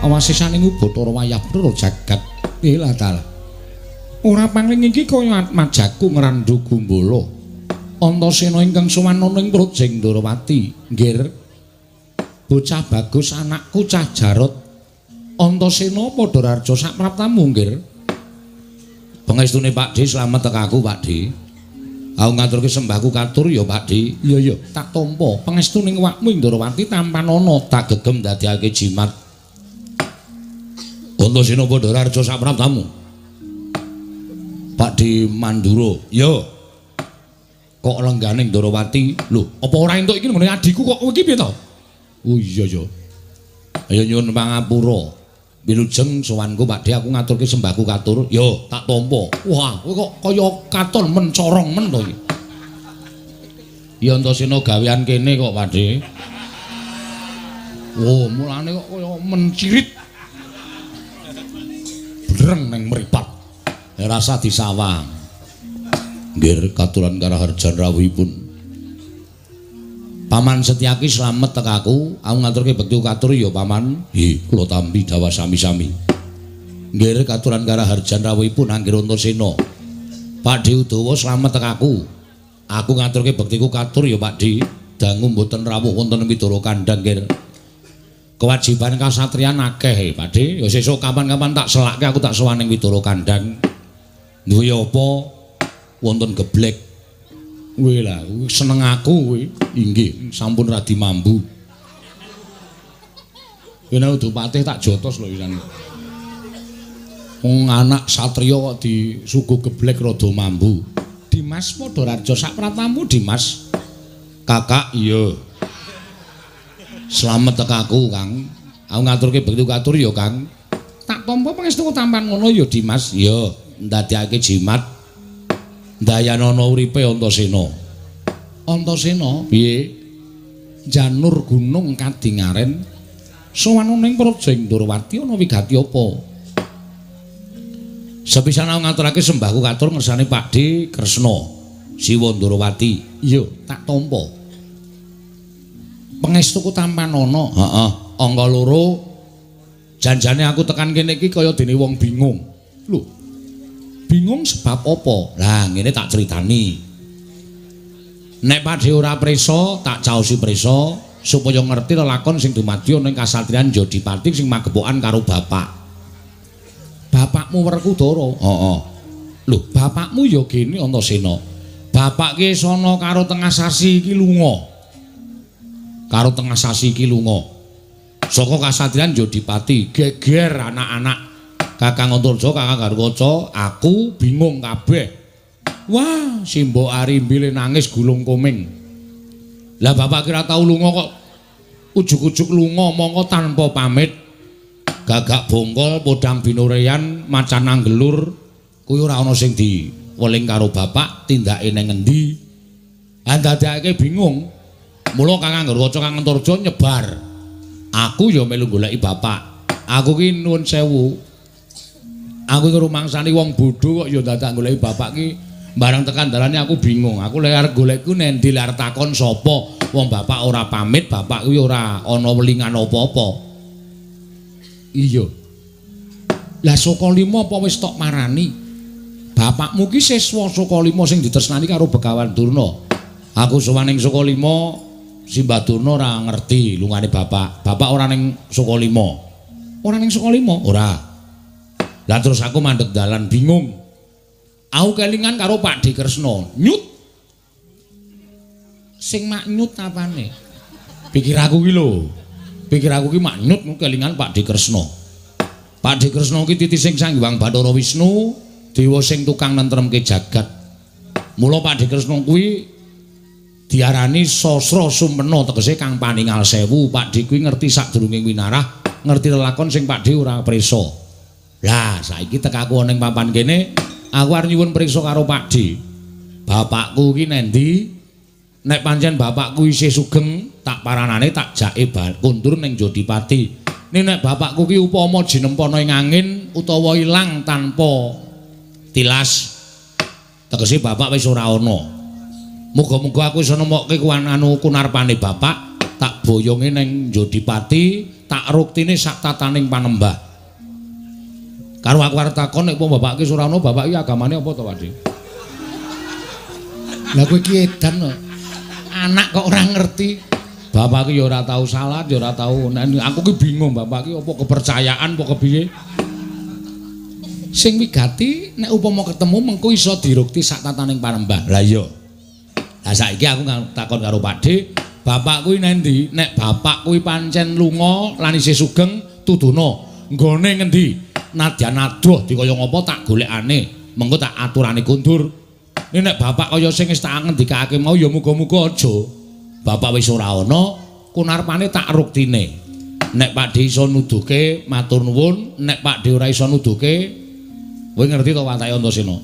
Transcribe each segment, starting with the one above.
awasisaning Bathara wayah pro jagat ilatal. Ora pangling iki kaya majaku ngrandu Gumbala. Antasena ingkang sowan ana ing Projeng Ndrawati. Nggih. Bocah bagus anakku cah Jarot. Antasena padha raja sak praptamu nggih. Pangestune Pakde slamet tekaku Pakde. Aku ngaturke sembahku katur ya Pakde. Iya tak tampa pangestuning awakmu ing Ndrawati tampan ana tak gegem dadekake jimat. Antasena padha raja sak praptamu. Pakde Mandura, yo. Kok lenggane Ndrawati? Lho, apa ora entuk iki ngene adikku kok iki piye to? Oh iya ya. Ayo nyuwun pangapura. Wilujeng sowanku Pakde aku ngaturke sembahku katur. Yo, tak tampa. Wah, kowe kok kaya katon men corong men to iki. Ya Antasena gawean kene kok Pakde. Oh, mulane kok kaya mencirit. Breng nang mripat. Rasa disawang. Nggih katuran karaharjan rawuhipun. Paman Setyaki slamet tekaku, aku ngaturke bekti katur ya Paman. Nggih, kula tampi dawa sami-sami. Nggih katuran karaharjan rawuhipun Anggir Antasena. Pakde Udawa slamet tekaku. Aku ngaturke bektiku katur ya Pakde. Dangu mboten rawuh wonten Widara Kandhang nggih. Kewajiban kasatriyan akeh Pakde. Ya sesuk kapan-kapan tak selake aku tak sowan ning Widara Kandhang. Duwe apa wonten geblek. Kowe lah seneng aku kowe. Inggih, sampun radi mambu. Yen Udupatih tak jotos lho pisan. Wong anak satriya kok disuguh geblek rada mambu. Dimas padha raja sak pratamu Dimas. Kakak iya. Slamet tekaku Kang. Aku ngaturke bekti katur ya Kang. Tak tampa pangestu tampan ngono ya Dimas. Iya. Ndadekake jimat ndayanana uripe Antasena. Antasena piye? Janur gunung kadingaren sowan ning Projeng Ndrawati ana wigati apa? Sepisan aku ngaturake sembahku katur ngersane Pakde Kresna Siwa Ndrawati. Iya, tak tampa. Pangestuku tampan ana. Heeh, angka loro janjane aku tekan kene iki kaya dene wong bingung. Lho, bingung sebab apa? Lah ngene tak critani. Nek Pakde ora prisa, tak caosi prisa supaya ngerti lelakon sing dumadi ana ing kasatriyan Jodipati sing magepokan karo bapak. Bapakmu Werkudara. Heeh. Lho, bapakmu ya gene Antasena. Bapak ki sono karo tengah sasi iki lunga. Karo tengah sasi iki lunga. Saka kasatriyan Jodipati geger anak-anak Kakang Antarja, Kakang Garwaca, aku bingung kabeh. Wah, Simbo Arimbile nangis gulung koming. Lah bapak kira tau lunga kok ujug-ujug lunga mongko tanpa pamit. Gagak bongkol podang binoreyan macan anggelur kuwi ora ana sing diweling karo bapak, tindake ning endi. Andadake bingung. Mula Kakang Garwaca, Kakang Antarja nyebar. Aku ya melu goleki bapak. Aku ki nuwun sewu. Aku iki rumangsani wong bodho kok ya dadak goleki bapak ki bareng tekan dalane aku bingung. Aku lek arep golekku nendi lar takon sapa? Wong bapak ora pamit, bapak kuwi ora ana welingan apa-apa. Iya. Lah Sokalima apa wis tok marani? Bapakmu ki siswa Sokalima sing ditresnani karo Begawan Durna. Aku sowan ning Sokalima, Simbah Durna ora ngerti lungane bapak. Bapak ora ning Sokalima. Ora ning Sokalima? Ora. Lah terus aku mandeg dalan bingung. Aku kelingan karo Pakde Kresna. Nyut. Sing mak nyut apane? Pikir aku ki lho. Pikir aku ki mak nyut kelingan Pakde Kresna. Pakde Kresna ki titi sing Sang Hyang Bathara Wisnu, dewa sing tukang nentremke jagat. Mula Pakde Kresna kuwi diarani Sasra Sumpena tegese kang paningal sewu. Pakde kuwi ngerti sadurunge winarah, ngerti lelakon sing Pakde ora prisa. Lah saiki tekaku ning papan kene, aku arep nyuwun priksa karo Pakde. Bapakku ki nendi? Nek pancen bapakku isih sugeng, tak paranane tak jake kundur ning Jodipati. Nek bapakku ki upama jinempana ing angin utawa ilang tanpa tilas, tegese bapak wis ora ana. Muga-muga aku iso nemokke anu kunarpane bapak, tak boyonge ning Jodipati tak ruktine sak tataning panembah. Karo aku arep takon nek bapak ki Surana, bapak iki agamane apa to, Pakde? Lah kowe ki edan kok. Anak kok ora ngerti. Bapak ki ya ora tau salat, ya ora tau. Aku ki bingung bapak ki apa kepercayaan apa kepiye. Sing wigati nek upama ketemu mengko iso dirukti sak tataning panembah. Lah iya. Lah saiki aku takon karo Pakde, bapak kuwi nendi? Nek bapak kuwi pancen lunga lan isih sugeng tuduna. Nggone ngendi? Nadyan adoh dikaya ngapa tak golekane. Mengko tak aturane kundur. Nek bapak kaya sing wis tak ngendikake mau ya muga-muga aja. Bapak wis ora ana, kunarepane tak ruktine. Nek Pakde iso nuduhke matur nuwun, nek Pakde ora iso nuduhke, kowe ngerti to watake Antasena?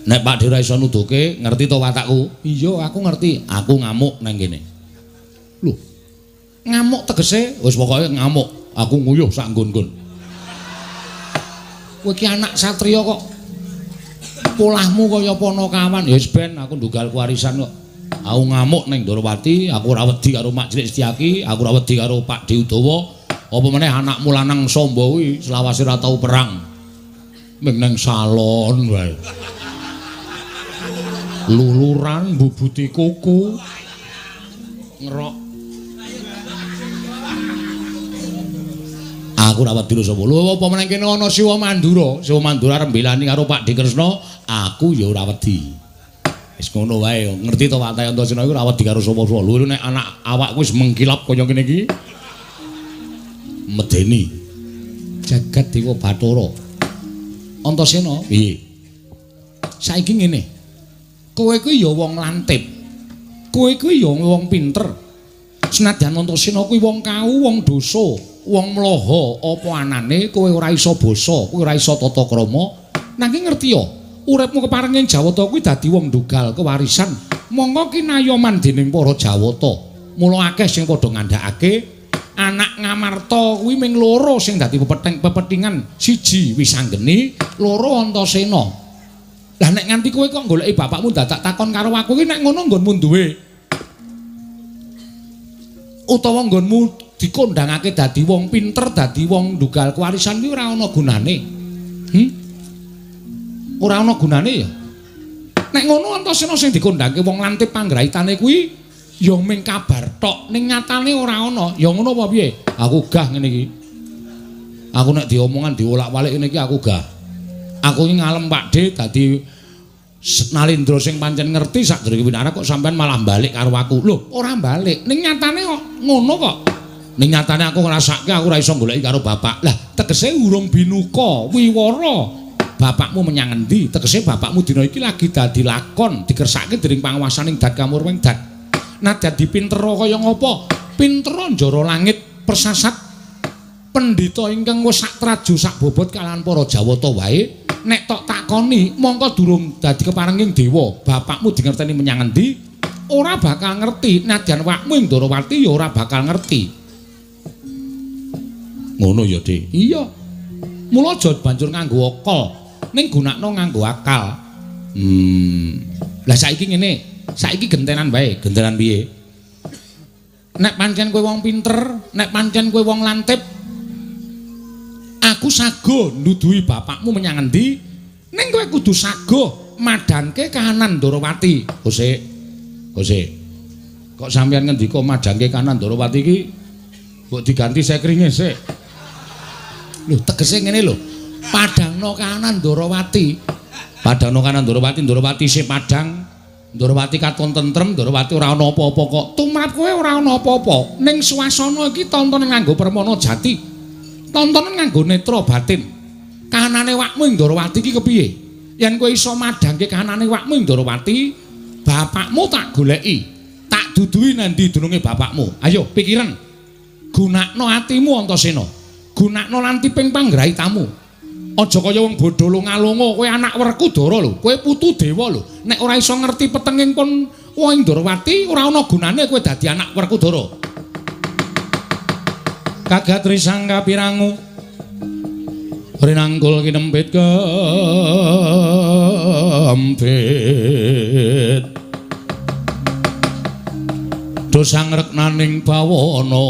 Nek Pakde ora iso nuduhke, ngerti to watakku? Iya, aku ngerti. Aku ngamuk nang kene. Lho. Ngamuk tegese wis pokoke ngamuk. Aku nguyuh sak nggon-nggon. Kowe ki anak satriya kok polahmu kaya Panakawan. Ya wis ben aku ndugal warisan kok. Aku ngamuk ning Ndorowati, aku ora wedi karo Mak Cilik Setyaki, aku ora wedi karo Pakde Udawa. Apa meneh anakmu lanang Samba kuwi selawase ora tau perang. Ming nang salon wae. Luluran mbubuti kuku. Ngerok. Aku ora wedi sapa. Lho apa meneh kene ana Siwa Mandura. Siwa Mandura arep mbelani karo Pakde Kresna, aku ya ora wedi. Wis ngono wae, ngerti to Watake Antasena iku ora wedi karo sapa-sapa. Lho nek anak awakku wis mengkilap kaya ngene iki. Medeni. Jagat Dewa Bathara. Antasena, piye? Saiki ngene. Kowe kuwi ya wong lantip. Kowe kuwi ya wong pinter. Senadyan Antasena kuwi wong kau, wong dosa, wong mlaha apa anane kowe ora iso basa, kowe ora iso tata krama. Nanging ngerti ya, uripmu kepareng ing Jawata kuwi dadi wong ndugal kewarisan. Monggo kinayoman dening para Jawata. Mula akeh sing padha ngandhakake anak Ngamarta kuwi ming loro sing dadi pepethingan, siji Wisanggeni, loro Antasena. Lah nek nganti kowe kok goleki bapakmu dadak takon karo aku iki nek ngono nggonmu duwe utawa nggonmu dikondhangake dadi wong pinter, dadi wong ndugal kewarisan kuwi ora ana gunane. Ora ana gunane ya. Nek ngono Antasena sing dikondhangke wong lantip panggraitane kuwi ya ming kabar tok, ning nyatane ora ana. Ya ngono apa piye? Aku gah ngene iki. Aku nek diomongan diolak-walik ngene iki aku gah. Aku iki ngalem Pakde dadi Nalendra sing pancen ngerti sadurunge winara kok sampean malah balik karo aku. Lho, ora balik. Ning nyatane kok ngono kok. Ning nyatane aku ngrasake aku ora iso goleki karo bapak. Lah, tegese urung binuka, wiwara. Bapakmu menyang endi? Tegese bapakmu dina iki lagi dadi lakon, dikersake dening panguwasaning Dat Kamurweng Dat. Nah dadi pinter kaya ngapa? Pinter njara langit persasat pendhita ingkang wis sak traju sak bobot kalahan para Jawata wae. Nek tok takoni mongko durung dadi keparenging dewa, bapakmu dingerteni menyang endi? Ora bakal ngerti. Nadyan wakmu ing Ndorowati ya ora bakal ngerti. Ngono ya, Dik. Iya. Mula aja banjur nganggo akal, ning gunakno nganggo akal. Lah saiki ngene, saiki gentenan wae, gentenan piye? Nek pancen kowe wong pinter, nek pancen kowe wong lantip, aku sago nuduhi bapakmu menyang endi, ning kowe kudu sago madangke kahanan Ndorowati. Gosek. Kok sampeyan ngendika madangke kahanan Ndorowati iki mbok diganti sekringe sik. Lho tegese ngene lho. Padangno kahanan Ndorowati. Padangno kahanan Ndorowati, Ndorowati sik padang. Ndorowati katon tentrem, Ndorowati ora ana apa-apa kok. Tumrap kowe ora ana apa-apa. Ning swasana iki tontonan nganggo permana jati. Tontonan nganggo netra batin. Kahanane wakmu ing Ndorowati iki kepiye? Yen kowe iso madangke kahanane wakmu ing Ndorowati, bapakmu tak goleki. Tak duduhi nendi dununge bapakmu. Ayo pikiran. Gunakno atimu Antasena. Gunakno lantiping panggraitamu. Aja kaya wong bodho lunga-lunga, kowe anak Werkudara lho, kowe putu dewa lho. Nek ora iso ngerti petenging pun wong Ndorowati, ora ana gunane kowe dadi anak Werkudara. Kagatri sangga pirangu rinangkul kinempit kempit dosang reknaning bawana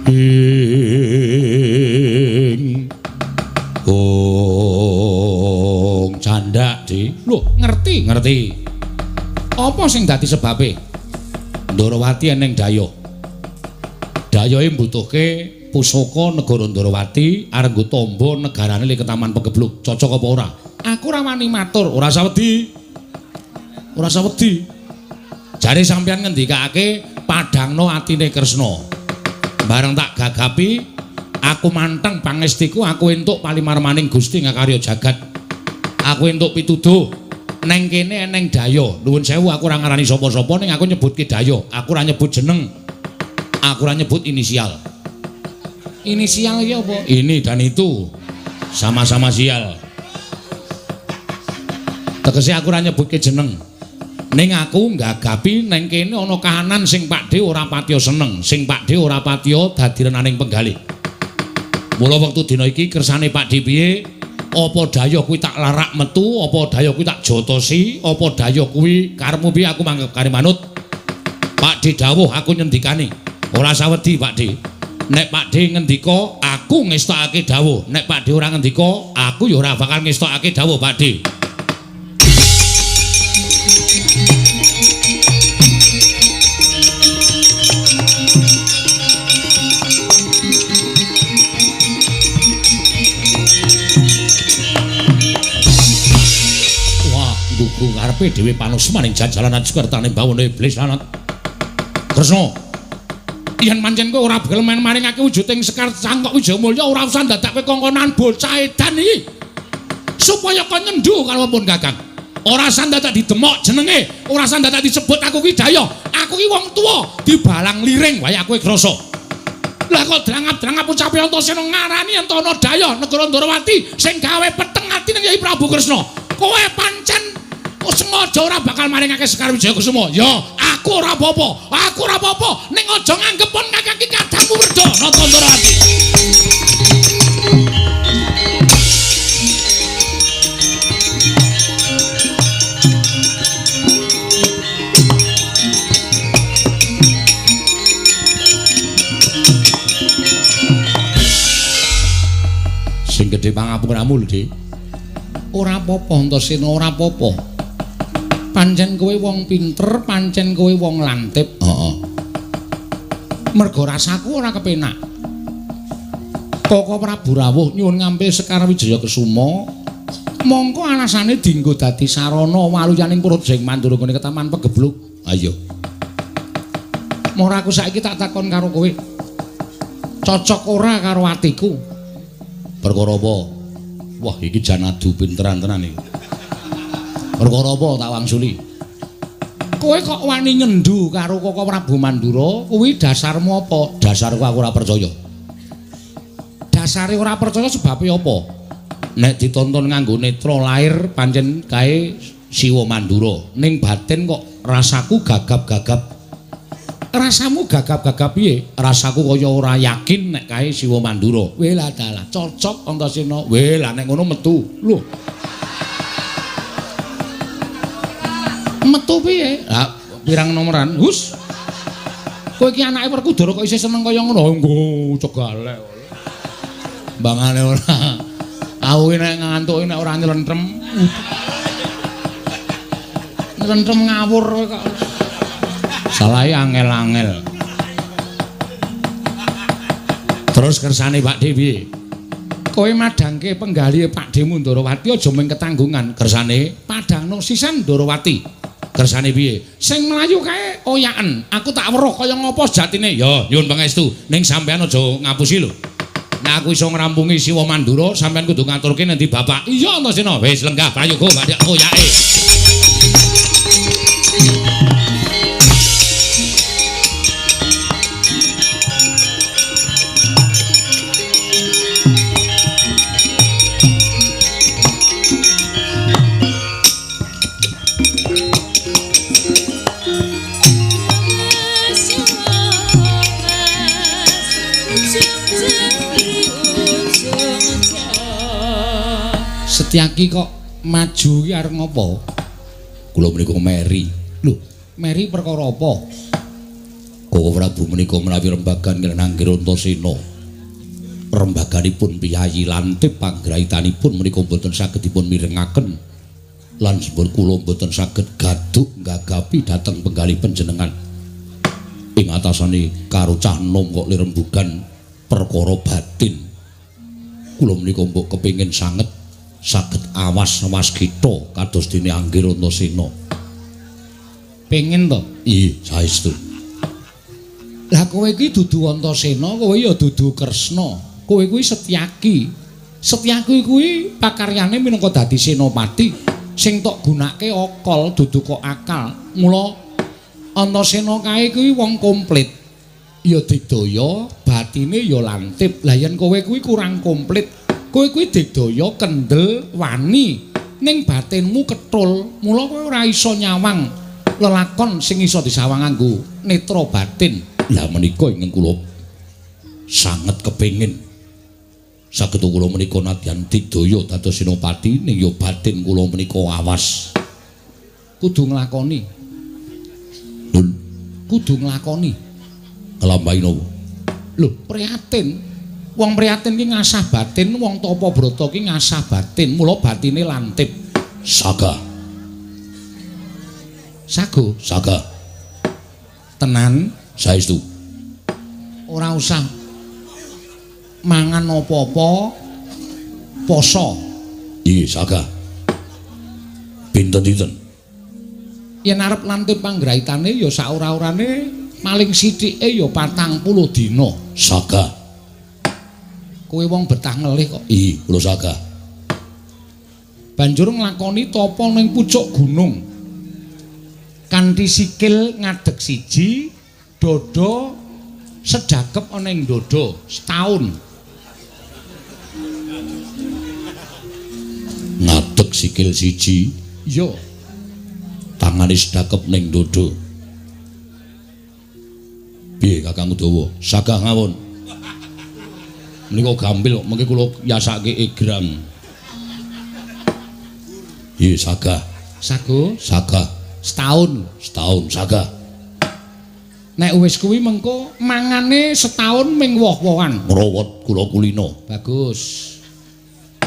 ing candak di lho ngerti apa sing dadi sebabe Ndarawati eneng dayo dayoe mbutuhke pusaka negara Ndarawati arep nggo tamba negarane le Ketaman Pegebluk cocok apa ora aku ora wani matur ora usah wedi jare sampeyan ngendikake padhangno atine Kresna bareng tak gagapi aku manteng pangestiku aku entuk palimarmaning Gusti ngakarya jagat aku entuk pituduh neng kene eneng dayo nuwun sewu aku ora ngarani sapa-sapa ning aku nyebutke dayo aku ora nyebut jeneng aku ora nyebut inisial iki apa ini dan itu sama-sama sial tegese aku ora nyebutke jeneng ning aku nggagapi neng kene ana kahanan sing Pakde ora patiya seneng sing Pakde ora patiya dadi renaning penggalih mula wektu dina iki kersane Pakde piye apa daya kuwi tak larak metu apa daya kuwi tak jotosi apa daya kuwi karepmu piye aku manggep kare manut Pakde dawuh aku nyendikani ora sawedi Pakde nek Pakde ngendika aku ngestokake dawuh nek Pakde ora ngendika aku ya ora bakal ngestokake dawuh Pakde Gugu karepe dhewe panusmaning jajalanan Sukertane bawana iblis lanat. Kresna. Yen pancen kowe ora gelem maringake wujuding Sekar Cangkok Wijayamulya ora usah ndadakake kongkonan bocah edan iki. Supaya kon nyendu karo pun Kakang. Ora usah ndadak didemok jenenge, ora usah ndadak disebut aku ki Daya. Aku ki wong tuwa, dibalang liring wae aku krasa. Lah kok drangap-drangap ucape Antasena ngarani Antana Daya negara Ndarawati sing gawe peteng ati ning Kyai Prabu Kresna. Kowe pancen sengaja ora bakal maringake Sekar Wijayakusuma. Ya, aku ora apa-apa. Ning aja nganggep pun Kakang ki kadangmu Werda Nata Ndarawati. Sing gedhe pangapuramu lho, Dik. Ora apa-apa Antasena, ora apa-apa. Pancen kowe wong pinter, pancen kowe wong lantip. Heeh. Merga rasaku ora kepenak. Koko Prabu rawuh nyuwun ngambil Sekar Wijayakusuma. Mongko alasane dienggo dadi sarana waluyaning Praja ing Mandura ngene Ketaman Pegebluk. Ayo. Mora aku saiki tak takon karo kowe. Cocok ora karo atiku? Perkara apa? Wah, iki jan adu pinteran tenan iki. Perkara apa tak wangsuli? Kowe kok wani nyendu karo Koko Prabu Mandura, kuwi dasarmu apa? Dasarku aku ora percaya. Dasare ora percaya sebabe apa? Nek ditonton nganggo netra lair pancen kae Siwa Mandura, ning batin kok rasaku gagap-gagap. Rasamu gagap-gagap piye? Rasaku kaya ora yakin nek kae Siwa Mandura. Weh lah dalah, cocok Antasena. Weh lah nek ngono metu. Lho. Metu piye? Lah pirang nomoran? Hus. Kowe iki anake Werkudara kok isih seneng kaya ngono? Nggo cegalek. Bangane ora. Aku nek ngantuk nek ora nyelentrem. Nyelentrem ngawur kok. Salahe angel-angel. Terus kersane Pak Dewi. Kowe madangke penggalih Pakdemu Ndarawati aja mung ketanggungan. Kersane padangno sisan Ndarawati. Kersane piye? Sing mlayu kae oyaken. Aku tak weruh kaya ngopo sejatine. Ya, nyuwun pangestu. Ning sampean aja ngapusi lho. Nek aku iso ngrampungi Siwa Mandura, sampean kudu ngaturke nendi Bapak. Iya Antasena. Wis lenggah prayoga Pak oyake. Setyaki kok maju ki arep ngopo? Kula menika Meri. Lho, Meri perkara apa? Koko Prabu menika menawi rembagan Nanggira Antasena. Rembaganipun piyayi lantip panggraitanipun menika boten saged dipun mirengaken. Lan sampun kula boten saged gaduk nggagapi dhateng penggalih panjenengan. Ing atasane karo cah nom kok lirembugan perkara batin. Kula menika mbok kepengin sanget saged awas kita kados dene Anggira Antasena. Pengen to? Iya, saestu. Lah kowe iki dudu Antasena, kowe ya dudu Kresna. Kowe kuwi Setyaki. Setyaki kuwi pakaryane minangka dadi senopati sing tok gunake akal dudu kok akal. Mula Antasena kae kuwi wong komplit. Ya digdaya, batine ya lantip. Lah yen kowe kuwi kurang komplit, kowe kuwi digdaya kendel wani ning batinmu ketul. Mula kowe ora iso nyawang lelakon sing iso disawang nganggo netra batin. Lah menika ingkang kula sanget kepengin saged kula menika nadyan digdaya dados senopati ning ya batin kula menika awas. Kudu nglakoni. Kudu nglakoni. Kelambahi napa? Lho, prihatin. Wong prihatin ki ngasah batin, wong tapa brata ki ngasah batin. Mula batine lantip. Saga. Sago, saga. Tenan, saestu. Ora usah mangan apa-apa poso. Iya, saga. Pinten-pinten. Yen arep lantip panggraitane ya sak ora-orane maling sithike ya 40 dina. Saga. Kowe wong betah ngelih kok. Iya, kula saga. Banjur nglakoni tapa ning pucuk gunung. Kanthi sikil ngadeg siji, dada sedakep ana ing dada setahun. Ngadeg sikil siji, iya. Tangane sedakep ning dada. Piye Kakang Udawa? Sagah ngawon. Menika gampil kok mengke kula yasake egrang. Iya, sagah. Sago? Sagah. Setahun sagah. Nek wis kuwi mengko mangane setahun ming woh-wohan. Ngrawat kula kulina. Bagus.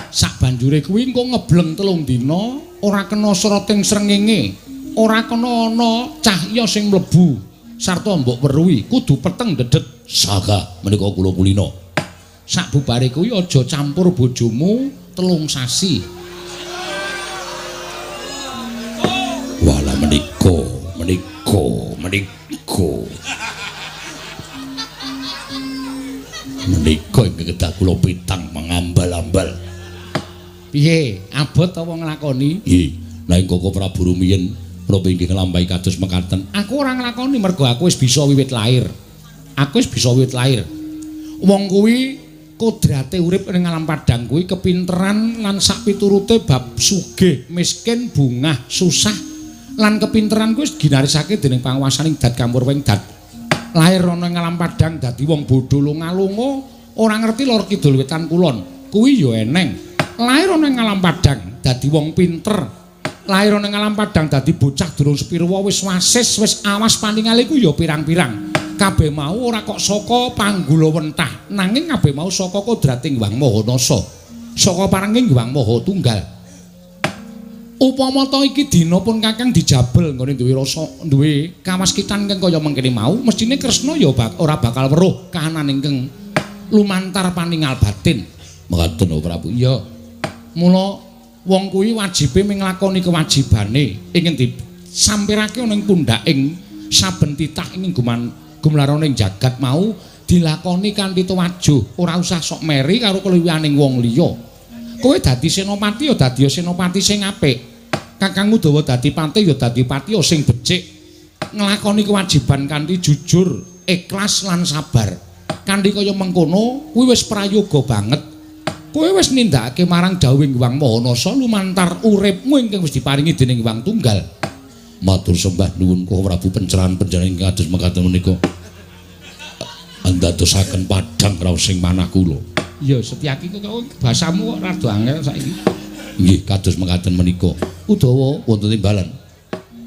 Sak banjure kuwi engko ngebleng 3 dina, ora kena srating srengenge, ora kena ana cahya sing mlebu sarta mbok weruhi, kudu peteng dedet. Sagah menika kula kulina. Sak bubare kuwi aja campur bojomu 3 sasi. Wala menika ingkang kedah kula pitang mangambal-ambal. Piye, abot apa nglakoni? Nggih, la ing Koko Prabu rumiyin kula inggih nglampahi kados mekaten. Aku ora nglakoni mergo aku wis bisa wiwit lair. Wong kuwi kodrate urip ning alam padang kuwi kepinteran lan sak piturute bab sugih, miskin, bungah, susah lan kepinteran kuwi ginarisake dening panguwasaning dat campur wengdat. Lair ana ing alam padang dadi wong bodho lunga-lunga, ora ngerti lor kidul wetan kulon. Kuwi ya eneng. Lair ana ing alam padang dadi wong pinter. Lair ana ing alam padang dadi bocah durung sepirwa wis wasis, wis awas paningale ku ya pirang-pirang. Kabeh mau ora kok saka panggulawentah, nanging kabeh mau saka kodrating Hyang Maha Nasa. Saka parenging Hyang Maha Tunggal. Upama ta iki dina pun Kakang dijabel nggone duwe kawaskitan kang kaya mengkene mau, mestine Kresna ya ora bakal weruh kahanan ingkang lumantar paningal batin. Mekaten O Prabu. Iya. Mula wong kuwi wajibe minglakoni kewajibane ing disampirake ana ing pundhaking saben titah ing gumlaraning jagat mau dilakoni kanthi tuwajuh, ora usah sok meri karo keluwihaning wong liya. Kowe dadi senopati ya dadi senopati sing apik. Kakang Udawa dadi pati ya dadi pati sing becik. Nglakoni kewajiban kanthi jujur, ikhlas lan sabar. Kanthi kaya mengkono kuwi wis prayoga banget. Kowe wis nindakake marang dawuhing Hyang Maha Nasa lumantar uripmu ingkang wis diparingi dening Hyang Tunggal. Matur sembah nuwun Koko Prabu pencerahan-pencerahan ingkang kados mekaten menika. Andadosaken padhang raos sing manah kula. Ya Setyaki kok basamu kok rada angel saiki. Nggih, kados mekaten menika. Udawa wonten timbalan.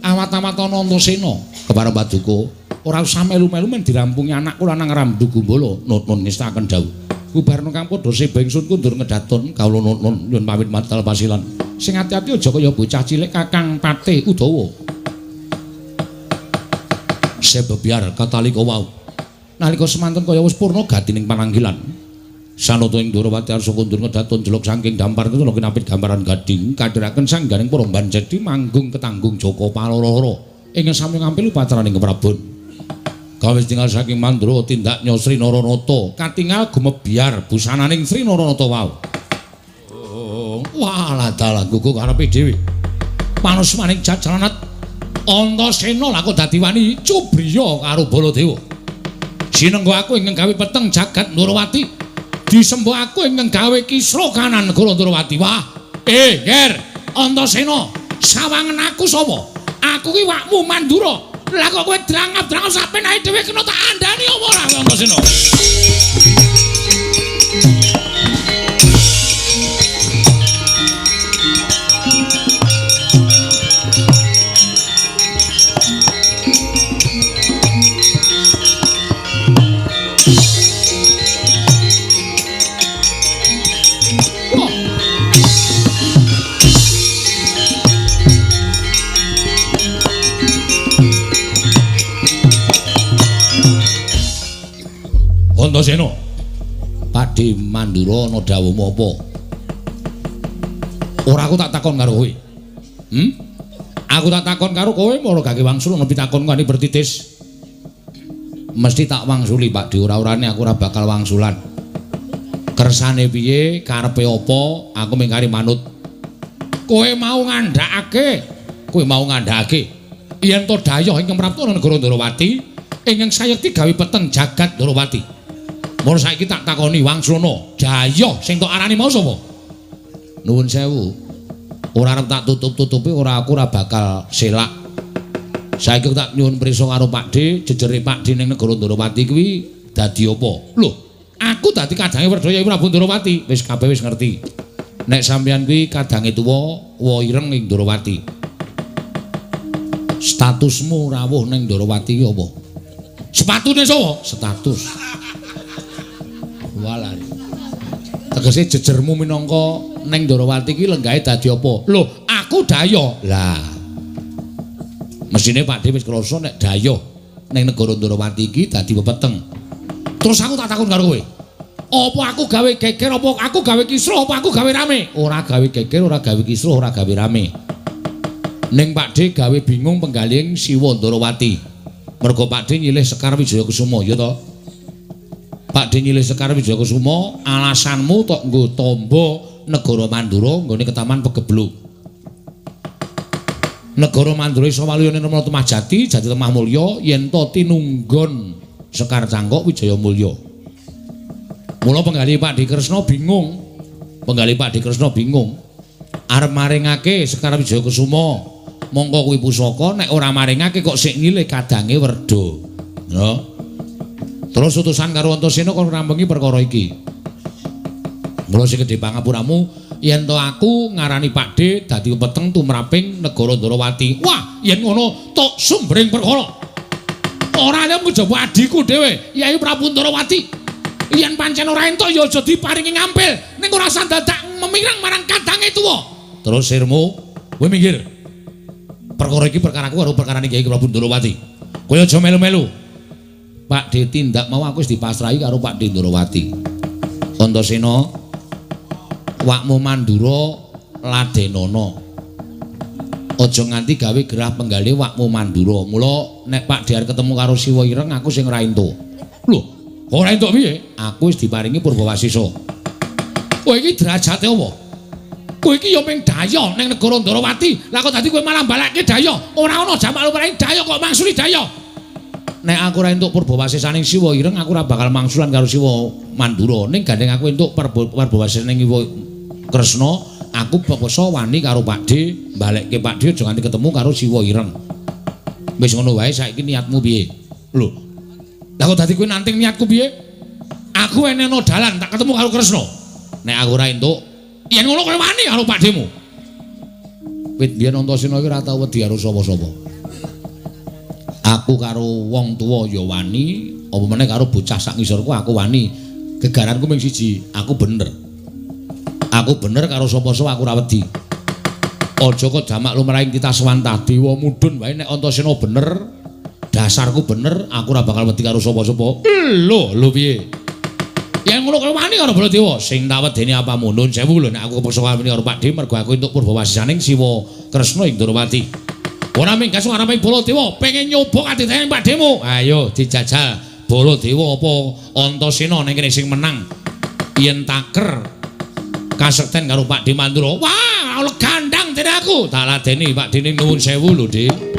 Awat-awat ana Antasena, kepareng Paduka. Ora usah melu-melu men dirampungi anakku lanang Ramdu Gumbala. Nun ngestaken dawuh. Bubarno kang padha seba ingsun kundur ngedaton kawula nun nyuwun pamit matal pasilan. Sing ati-ati aja kaya bocah cilik Kakang Patih Udawa. Sebebiar katalika wau. Nalika semanten kaya wis purna gatining pananggilan. Sanata ing Durawati arsa kundur ngedaton jeluk saking dampar kula kinapit gambaran gading kadhiraken sangganing para Banjadi manggung ketanggung Joko Paloro ing sami ngampil upacaraning keprabon. Kawis tinggal saking Mandura tindaknya Sri Naranata katingal gumebyar busananing Sri Naranata wau. Walah dalan gugu karepe dhewe. Panusmaning jajalanat Antasena lak dadi wani cubriya karo Baladewa. Sinengga aku ingkang gawe peteng jagat Durawati. Disembo aku ingkang gawe kisra kanan negara Durawati. Wah, Nger Antasena, sawangen aku sapa? Aku ki wakmu Mandura. Lah kok kowe drangap-drangap sapenae dhewe kena tak andani apa ora Antasena? Antasena, Pakde Mandura ana dawuhmu apa? Ora aku tak takon karo kowe. Aku tak takon karo kowe mara gake wangsul ana pitakon kani bertitis. Mesti tak wangsuli Pakde, ora-orane aku ora bakal wangsulan. Kersane piye, karepe apa, aku mingkari manut. Kowe mau ngandhakake yen to dayah ingkang prapta negara Durawati ingkang sayekti gawe peteng jagat Durawati. Mula saiki tak takoni Wangsana, dayah sing tok arani mau sapa? Nuwun sewu. Ora arep tak tutup-tutupi aku ora bakal selak. Saiki tak nyuwun prisa karo Pakde, jejere Pakde ning negara Durawati kuwi dadi apa? Lho, aku dadi kadange Werdaya Prabu Durawati. Wis kabeh wis ngerti. Nek sampeyan kuwi kadange tuwa, wa ireng ing Durawati. Statusmu rawuh ning Durawati ki apa? Sepatune sapa? Status. Walah. Tegese jejermu minangka ning Durawati ki lenggahe dadi apa? Lho, aku dayah. Lah. Mesine Pakde wis krasa nek dayah ning negara Durawati iki dadi pepeteng. Terus aku tak takon karo kowe. Apa aku gawe geger apa aku gawe kisruh apa aku gawe rame? Ora gawe geger, ora gawe kisruh, ora gawe rame. Ning Pakde gawe bingung penggaling Siwa Durawati. Mergo Pakde nyilih Sekar Wijaya Kusuma, ya to? Pakde nyilih Sekar Wijaya Kusuma, alasanmu tok nggo tamba negara Mandura nggone Ketaman Pegebluk. Negara Mandura iso waliyane Rama Tumajati, Jati Lemah Mulya yen to tinunggon Sekar Cangkok Wijaya Mulya. Mula penggali Pakde Kresna bingung. Arep maringake Sekar Wijaya Kusuma. Mongko kuwi pusaka nek ora maringake kok sik nyilih kadange Werda. Ya. Terus utusan karo Antasena kon ngrampungi perkara iki. Mula sing gedhe pangapuramu yen to aku ngarani Pakde dadi peteng tumraping negara Durawati. Wah, yen ngono tok sumbering perkara. Ora liya njaba adiku dhewe, Yai Prabu Durawati. Yen pancen ora entuk ya aja diparingi ngampil, ning ora usah dadak memirang marang kadange tuwa. Terus sirmu, kowe minggir. Perkara iki perkaraku karo perkarane Yai Prabu Durawati. Kowe aja melu-melu. Pakde tindak mau aku wis dipasrahi karo Pakde Durawati. Antasena, wakmu Mandura ladenana. Aja nganti gawe gerah penggalih wakmu Mandura. Mula nek Pakde arep ketemu karo Siwa Ireng aku sing ora entuk. Lho, ora entuk piye? Aku wis diparingi Purbawasisa. Kowe iki derajate apa? Kowe iki ya mung dayah ning negara Durawati. Lah kok dadi kowe malah balekke dayah? Ora ana jamak lumaring dayah kok mangsuli dayah. Nek aku ora entuk Purbawasisaning Siwa Ireng aku ora bakal mangsulan karo Siwa Mandura. Ning gandeng aku entuk Purbawasisaning Kresna, aku peksa wani karo Pakde, balekke Pakde aja nganti ketemu karo Siwa Ireng. Wis ngono wae, saiki niatmu piye? Lho. Lah kok dadi kowe nanting niatku piye? Aku eneno dalan tak ketemu karo Kresna. Nek aku ora entuk, yen ngono kowe wani karo Pakdemu. Wit biyen Antasena iki ora tau wedi karo sapa-sapa. Aku karo wong tuwa ya wani, apa meneh karo bocah sak ngisorku aku wani. Gegaranku mung siji, aku bener. Aku bener karo sapa-sapa aku ora wedi. Aja kok jamak lumrahing kita swantah dewa mudhun wae nek Antasena bener, dasarku bener, aku ora bakal wedi karo sapa-sapa. Lho piye? Yen ngono kowe wani karo Baladewa, sing tak wedeni apa nuwun sewu lho nek aku kepeksa kawin karo Pak Dewi mergo aku entuk purbawasisaning Siwa Kresna ing Durawati. Ora minggas ngareping Baladewa, pengen nyoba kadidayane Pak Dewi. Ayo dijajal Baladewa apa Antasena ning kene sing menang. Yen taker kasekten karo Pak Dewi Mandura. Wah, legandang dene aku. Tak ladeni Pak Dewi nuwun sewu lho, Dik.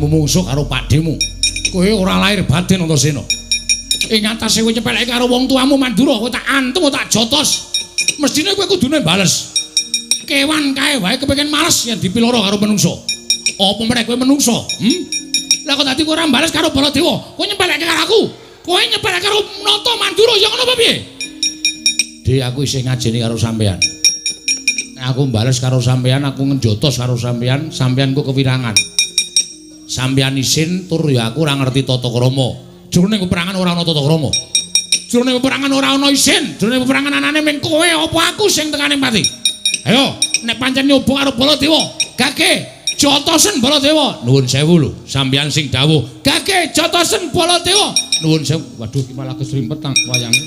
Mungsuh karo pakdemu. Kowe ora lahir batin Antasena. Ing atase kowe nyepeleke karo wong tuamu Mandura, kowe tak antem tak jotos. Mestine kowe kudune bales. Kewan kae wae kepengin males yen dipiloro karo menungso. Apa meneh kowe menungso? Lah kok dadi kowe ora bales karo Baladewa? Kowe nyepeleke karo aku. Kowe nyepeleke karo Nata Mandura ya ngono apa piye? Dik aku isih ngajeni karo sampean. Nek aku bales karo sampean, aku ngejotos karo sampean, sampean kok kewirangan. Sampeyan isin tur ya aku ora ngerti tata krama. Jroning peperangan ora ana tata krama. Jroning peperangan ora ana isin, jroning peperangan anane mung kowe apa aku sing tekaning pati. Ayo, nek pancen nyoba karo Baladewa, gage jotosen Baladewa. Nuwun sewu lho, sampeyan sing dawuh, gage jotosen Baladewa. Nuwun sewu. Waduh, iki malah kesrimpet tang wayange.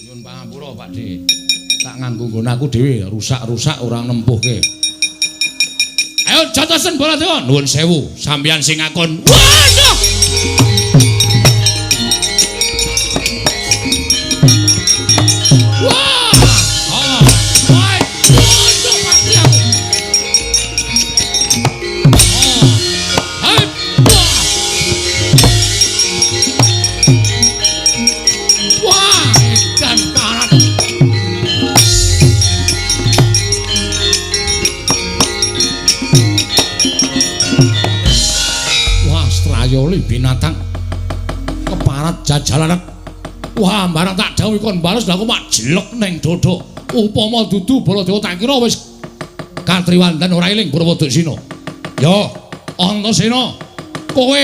Nyuwun pangapura, Pakde. Tak nganggo nggon aku dhewe, rusak-rusak ora nempuhke. Ayo jotosen Baladewa. Nuwun sewu, sampeyan sing ngakon. Waduh. Wah. Oh. Wah. Waduh mati aku. Oh. Hai. Wah. Wah, edan karat. Yoli binatang keparat jajalanan. Wah, barang tak dawuh kon bales lha kok mak jelek ning dodo. Upama dudu Baladewa tak kira wis katriwandan ora eling Brawadasena. Yo, Antasena, kowe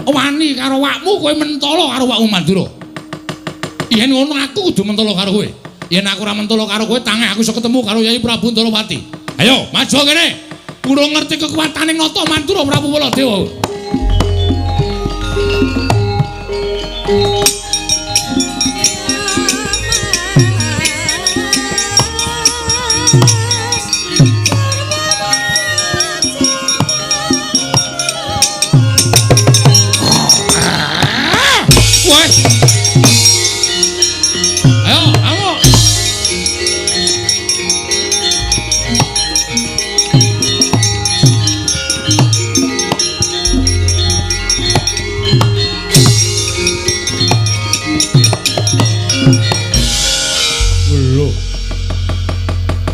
wani karo wakmu, kowe mentala karo wakmu Mandura. Yen ngono aku kudu mentala karo kowe. Yen aku ora mentala karo kowe, tangi aku iso ketemu karo Yai Prabu Ndarawati. Ayo, maju kene. Kurang ngerti kekuataning Nata Mandura Prabu Baladewa.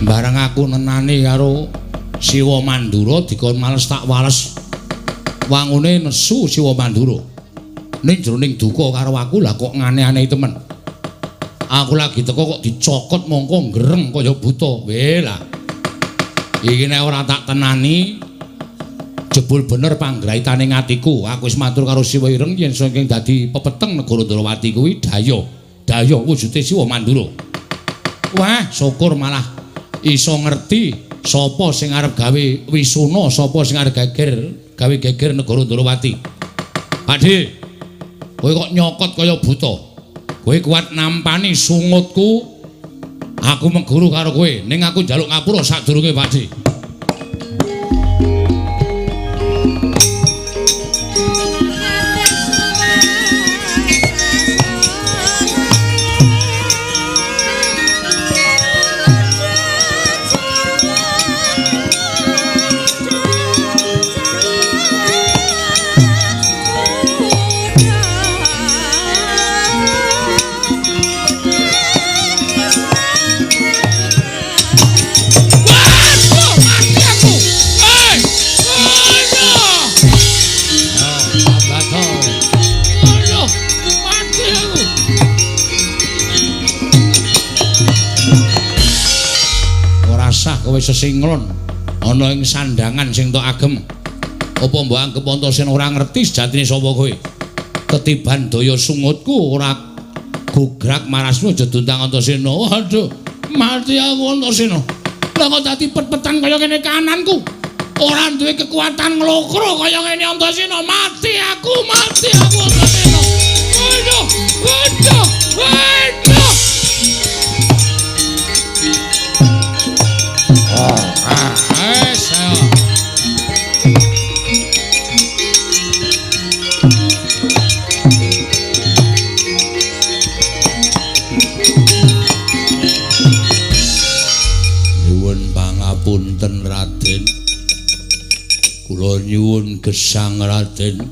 Bareng aku nenani karo Siwa Mandura dikon males tak wales. Wangune nesu Siwa Mandura. Ning jroning duka karo aku lah kok ngane-anehi temen. Aku lagi teko kok dicokot mongko ngereng kaya buta. Weh lah. Iki nek ora tak tenani jebul bener panggraitane ngatiku. Aku wis matur karo Siwa Ireng yen saking dadi pepeteng negara Ndrawati kuwi Daya wujude Siwa Mandura. Wah, syukur malah iso ngerti sapa sing arep gawe wisuna, sapa sing arep gawe geger negara Ndrawati. Pakde, kowe kok nyokot kaya buta. Kowe kuat nampani sungutku. Aku mengguru karo kowe, ning aku njaluk ngapura sadurunge, Pakde. Kowe sesinglon ana ing sandangan sing tok agem. Apa mbok anggep Antasena ora ngerti sejatine sapa kowe? Ketiban daya sungutku ora gograk marasmu aja duntang Antasena. Waduh, mati aku Antasena. Lah kok dadi pet-petan kaya ngene kananku. Ora duwe kekuatan nglokro kaya ngene Antasena. Mati aku Antasena. Waduh. Nyuwun pangapunten Raden. Kula nyuwun gesang Raden.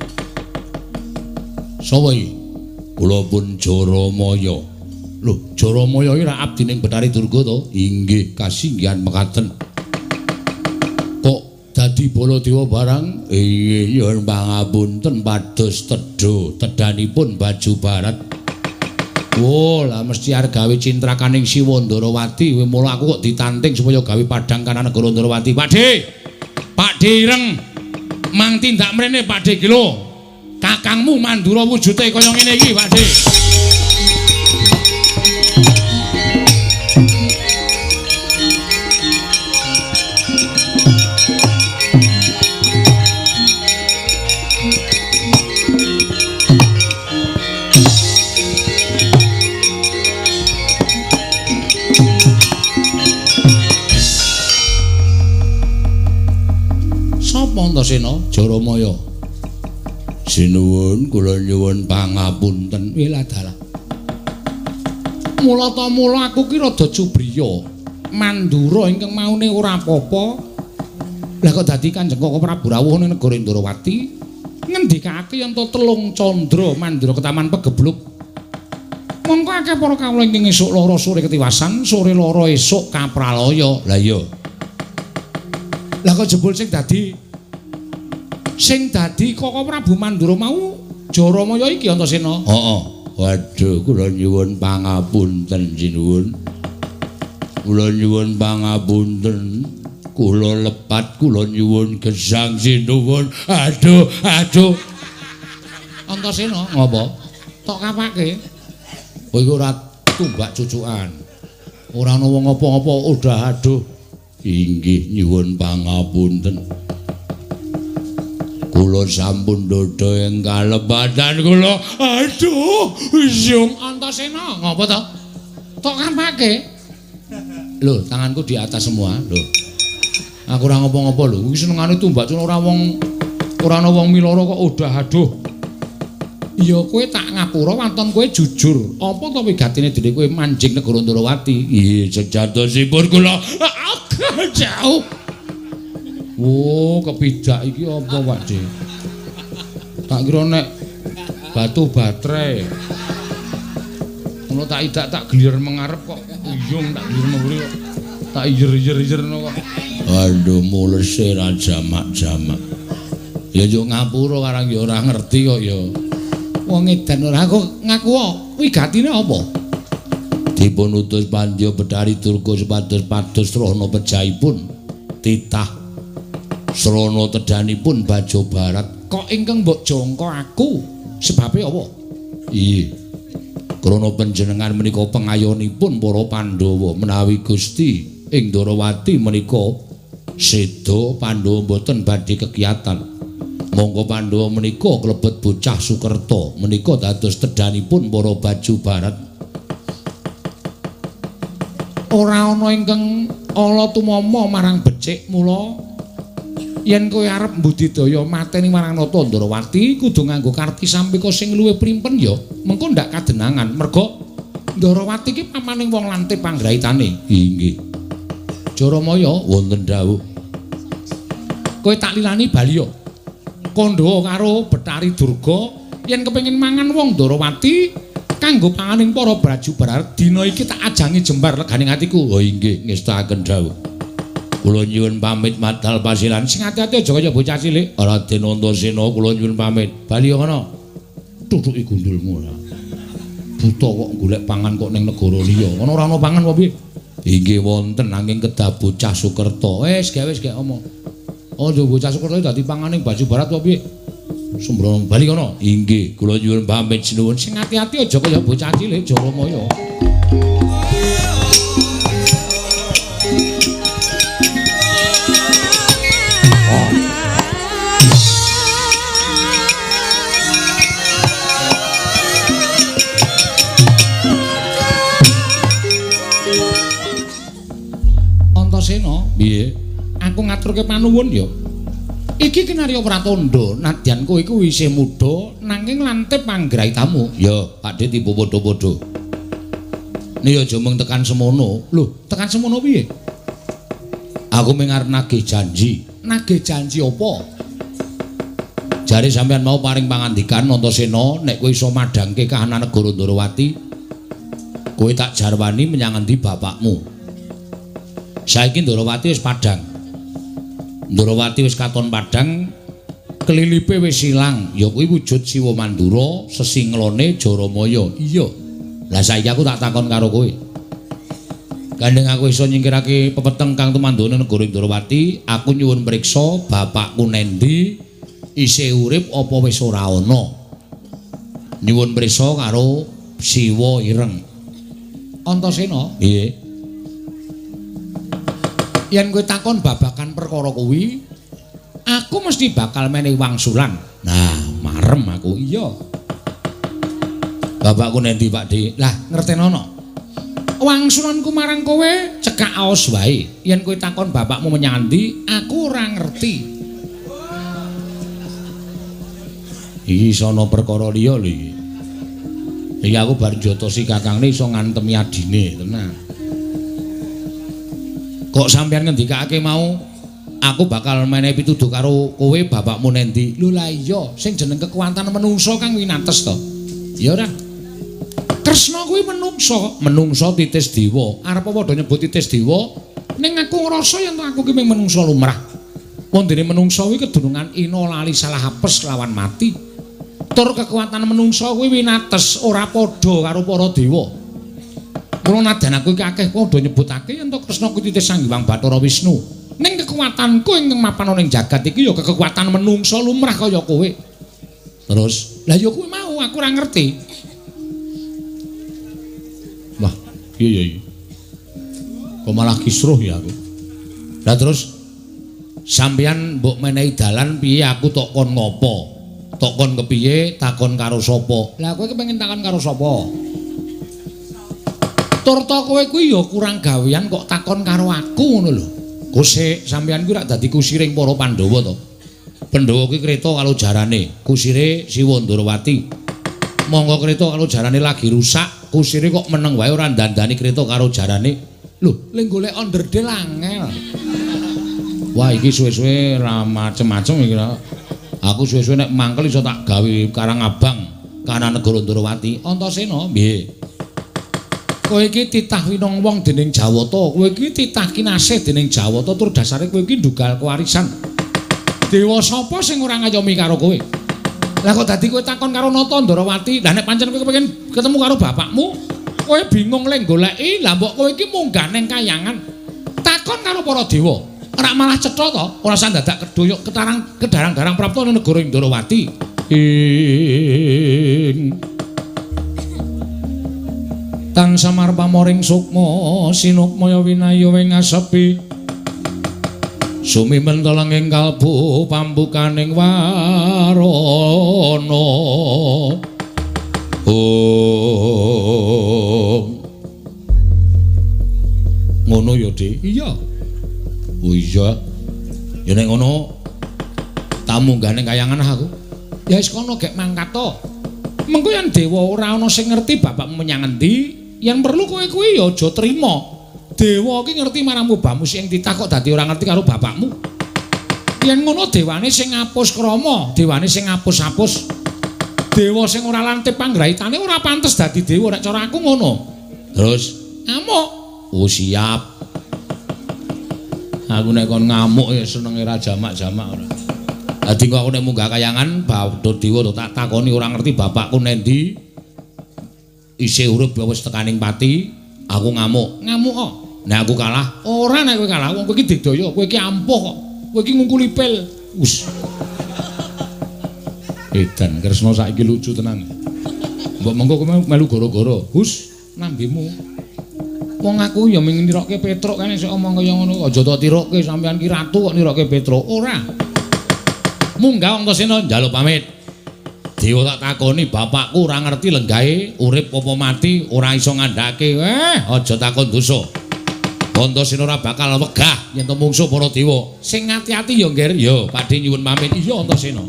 Sapa iki? Kula pun Jaramaya. Lho, Jaramaya iki ra abdining Betari Durga to? Inggih, kasinggihan mekaten. Kok dadi Baladewa barang? Inggih, nyuwun pangapunten pados tedanipun baju barat. Oh, lah mesti arep gawe cintrakaning Siwa Ndrawati. Mula aku kok ditanting supaya gawe padang kana negara Ndrawati. Pakde Ireng. Mang tindak mrene Pakde iki lho. Kakangmu Mandura wujude kaya ngene iki, Pakde. Antasena Jaramaya. Sinuwun kula nyuwun pangapunten. Wela dalah. Mula aku ki rada cubriya. Mandura ingkang maune ora apa-apa. Lah kok dadi Kanjeng Koko Prabu rawuh ning negara Ndrawati ngendikake yen to telung candra Mandura ketaman pegebluk. Mongko akeh para kawula ingkang esuk lara sore ketiwasan, sore lara esuk kapralaya. Lah iya. Lah kok jebul sing dadi Koko Prabu Mandura mau Jaramaya iki Antasena. Heeh. Waduh, kula nyuwun pangapunten sinuwun. Kula nyuwun pangapunten. Kula lepat kula nyuwun gesang sinuwun. Aduh. Antasena, ngapa? Tok kapake. Kowe iki ora tumbak cucukan. Ora ana wong apa-apa, udah aduh. Inggih nyuwun pangapunten. Kula sampun ndodho ing kalebatan kula. Aduh, Yung Antasena, ngapa to? Tok kampake. Lho, tanganku di atas semua, lho. Aku ora ngopo-ngopo lho. Iki senengane tumbak cuma ora ana wong miloro kok udah aduh. Iya kowe tak ngapura wanton kowe jujur. Apa to wigatine dene kowe manjing negara Ndrawati? Iya, sejatosipun kula jauh. Oh, kepidak iki apa, Pakde? Tak kira nek batu baterai. Ngono tak idak tak gelir mengarep kok uyung tak gelir mburi kok. Tak iyer-iyer-iyerno kok. Waduh mulese ra jamak-jamak. Ya yo ngapura karang ya ora ngerti kok ya. Wong edan ora kok ngaku kok wigatine apa? Dipun utus Pandya Betari Durga supados srana pejahipun titah srana tedhanipun Baja Barat. Kok ingkang mbok jangka aku sebabe apa? Iya. Krana panjenengan menika pengayonipun para Pandhawa menawi Gusti ing Ndarawati menika seda Pandhawa boten badhe kegiatan. Monggo Pandhawa menika klebet bocah Sukerta menika dados tedhanipun para Baju Barat. Ora ana ingkang ala tumama marang becik mula yen kowe arep mbudidaya mateni marang Nata Ndarawati kudu nganggo karti sampika sing luwih primpen ya mengko ndak kadenangan merga Ndarawati iki pamaning wong lante panggraitane. Inggih. Jaramaya wonten dawuh. Kowe tak lilani bali ya. Kandha karo Betari Durga yen kepengin mangan wong Ndarawati kanggo panganing para Baju Barat dina iki tak ajangi jembar leganing atiku. Oh inggih ngestakaken dawuh. Kula nyuwun pamit madal pasilan. Sing ati-ati aja kaya bocah cilik. Raden Antasena kula nyuwun pamit. Bali kana. Tutuki gundulmu ora. Buta kok golek pangan kok ning negara liya. Ana ora ana pangan apa piye? Inggih wonten nanging kedah bocah Sukerta. Wis gawe omong. Oh, bocah Sukerta dadi panganing Baju Barat apa piye? Sembrono bali kana. Inggih, kula nyuwun pamit sinuwun. Sing ati-ati aja kaya bocah cilik Jaramaya. Antasena, piye? Aku ngaturke panuwun ya. Iki kinarya Pratandha, nadyan kowe iku isih muda nanging lantip panggraitamu. Ya, Pakde tiba padha-padha. Nek aja mung tekan semono. Lho, tekan semono piye? Aku mung arep nagih janji. Nagih janji apa? Jare sampean mau paring pangandikan Antasena nek kowe iso madhangke kahanan negara Ndarawati, kowe tak jarwani menyang endi bapakmu. Saiki Ndarawati wis padhang. Ndarawati wis katon padhang, kelilipe wis ilang, ya kuwi wujud Siwa Mandura, sesinglone Jaramaya. Iya. Lah saiki aku tak takon karo kowe. Gandeng aku iso nyingkirake pepeteng kang tumandone negara Ndarawati, aku nyuwun priksa bapakku nendi, isih urip apa wis ora ana. Nyuwun priksa karo Siwa Ireng. Antasena? Nggih. Yen kowe takon babakan perkara kuwi, aku mesti bakal menehi wangsulan. Nah, marem aku. Iya. Bapakku nendi, Pakde? Lah, ngertenono. Wangsulanku marang kowe cekak aos wae. Yen kowe takon bapakmu menyang endi, aku ora ngerti. Iki sono perkara liya lho iki. Iki aku bar njotosi kakangne iso ngantemi adine, tenan. Kok sampean ngendikake mau aku bakal menehi pituduh karo kowe bapakmu nendi? Lho lah iya, sing jeneng kekuatan menungso kang winates to. Ya ora. Tresna kuwi menungso titis dewa. Arep padha nyebut titis dewa, ning aku ngrasa yen aku ki mung menungso lumrah. Wondene menungso kuwi kedunungan ina lali salah apes lawan mati. Tur kekuatan menungso kuwi winates ora padha karo para dewa. Mula nadyan aku iki akeh padha nyebutake yen Kresna kuwi titis Sang Hyang Bathara Wisnu. Ning kekuatanku ingkang mapan ning jagat iki ya kekuatan menungso lumrah kaya kowe. Terus, lah ya kuwi mau aku ora ngerti. Wah, piye ya iki? Kok malah kisruh ya aku. Lah terus sampeyan mbok menehi dalan piye aku tok kon ngopo? Tok kon kepiye takon karo sapa? Lah kowe kepengin takon karo sapa? Turta kowe kuwi ya kurang gawean kok takon karo aku ngono lho. Kusik sampeyan kuwi rak dadi kusiring para Pandhawa to. Pandhawa kuwi kreta kalau jarane, kusire Siwa Ndarawati. Monggo kreta kalau jarane lagi rusak, kusire kok meneng wae ora ndandani kreta karo jarane. Lho, ling golek onderdel angel. Wah, iki suwe-suwe ra macem-macem iki. Aku suwe-suwe nek mangkel iso tak gawe Karang Abang kana negara Ndarawati. Antasena, piye? Kowe iki titah winong wong dening Jawata, kowe iki titah kinasih dening Jawata tur dasare kowe iki ndunggal kewarisan. Dewa sapa sing ora ngayomi karo kowe? Lah kok dadi kowe takon karo Nata Ndarawati, lah nek pancen kowe kepengin ketemu karo bapakmu, kowe bingung le goleki, lah mbok kowe iki munggah ning kayangan. Takon karo para dewa. Ora malah cetha to, ora usah dadak kedoyok kedarang-darang prapta ning negara Ndarawati. Tang samar pamoring sukma sinukmaya winaya wing asepi sumimen telenging kalbu pambukaning warana ngono ya Dik. Iya. Oh iya. Ya nek ngono tamu munggah ning kayangan aku. Ya wis kono gek mangkat to. Mengko yen dewa ora ana sing ngerti bapakmu menyang endi, yen perlu kowe kuwi ya aja trima. Dewa iki ngerti marang mubamu sing titah kok dadi ora ngerti karo bapakmu. Yen ngono dewane sing ngapus krama, dewane sing ngapus-apus. Dewa sing ora lantip panggrahitane ora pantes dadi dewa nek cara aku ngono. Terus ngamuk. Oh siap. Aku nek kon ngamuk ya senenge ra jamak-jamak ora. Dadi kok aku nek munggah kayangan Bathara Dewa tak takoni ora ngerti bapakku nendi. Isih urip ya wis tekaning pati, aku ngamuk. Ngamuk kok. Nek aku kalah, ora nek kowe kalah, wong kowe iki digdaya, kowe iki ampuh kok. Kowe iki ngungkuli pil. Wus. Edan Kresna saiki lucu tenan. Mbok mengko kowe melu gara-gara. Hus, nambimu. Wong aku ya ming nirokke Petruk kan sik omong kaya ngono. Aja to tirokke sampean ki ratu kok nirokke Petruk. Ora. Munggah Antasena njaluk pamit. Dewa tak takoni bapakku ora ngerti lenggahe urip apa mati ora iso ngandhake. Aja takon dosa. Antasena ora bakal wegah yen to mungsuh para dewa. Sing ati-ati ya Nger. Ya, padhe nyuwun pamit. Iya Antasena.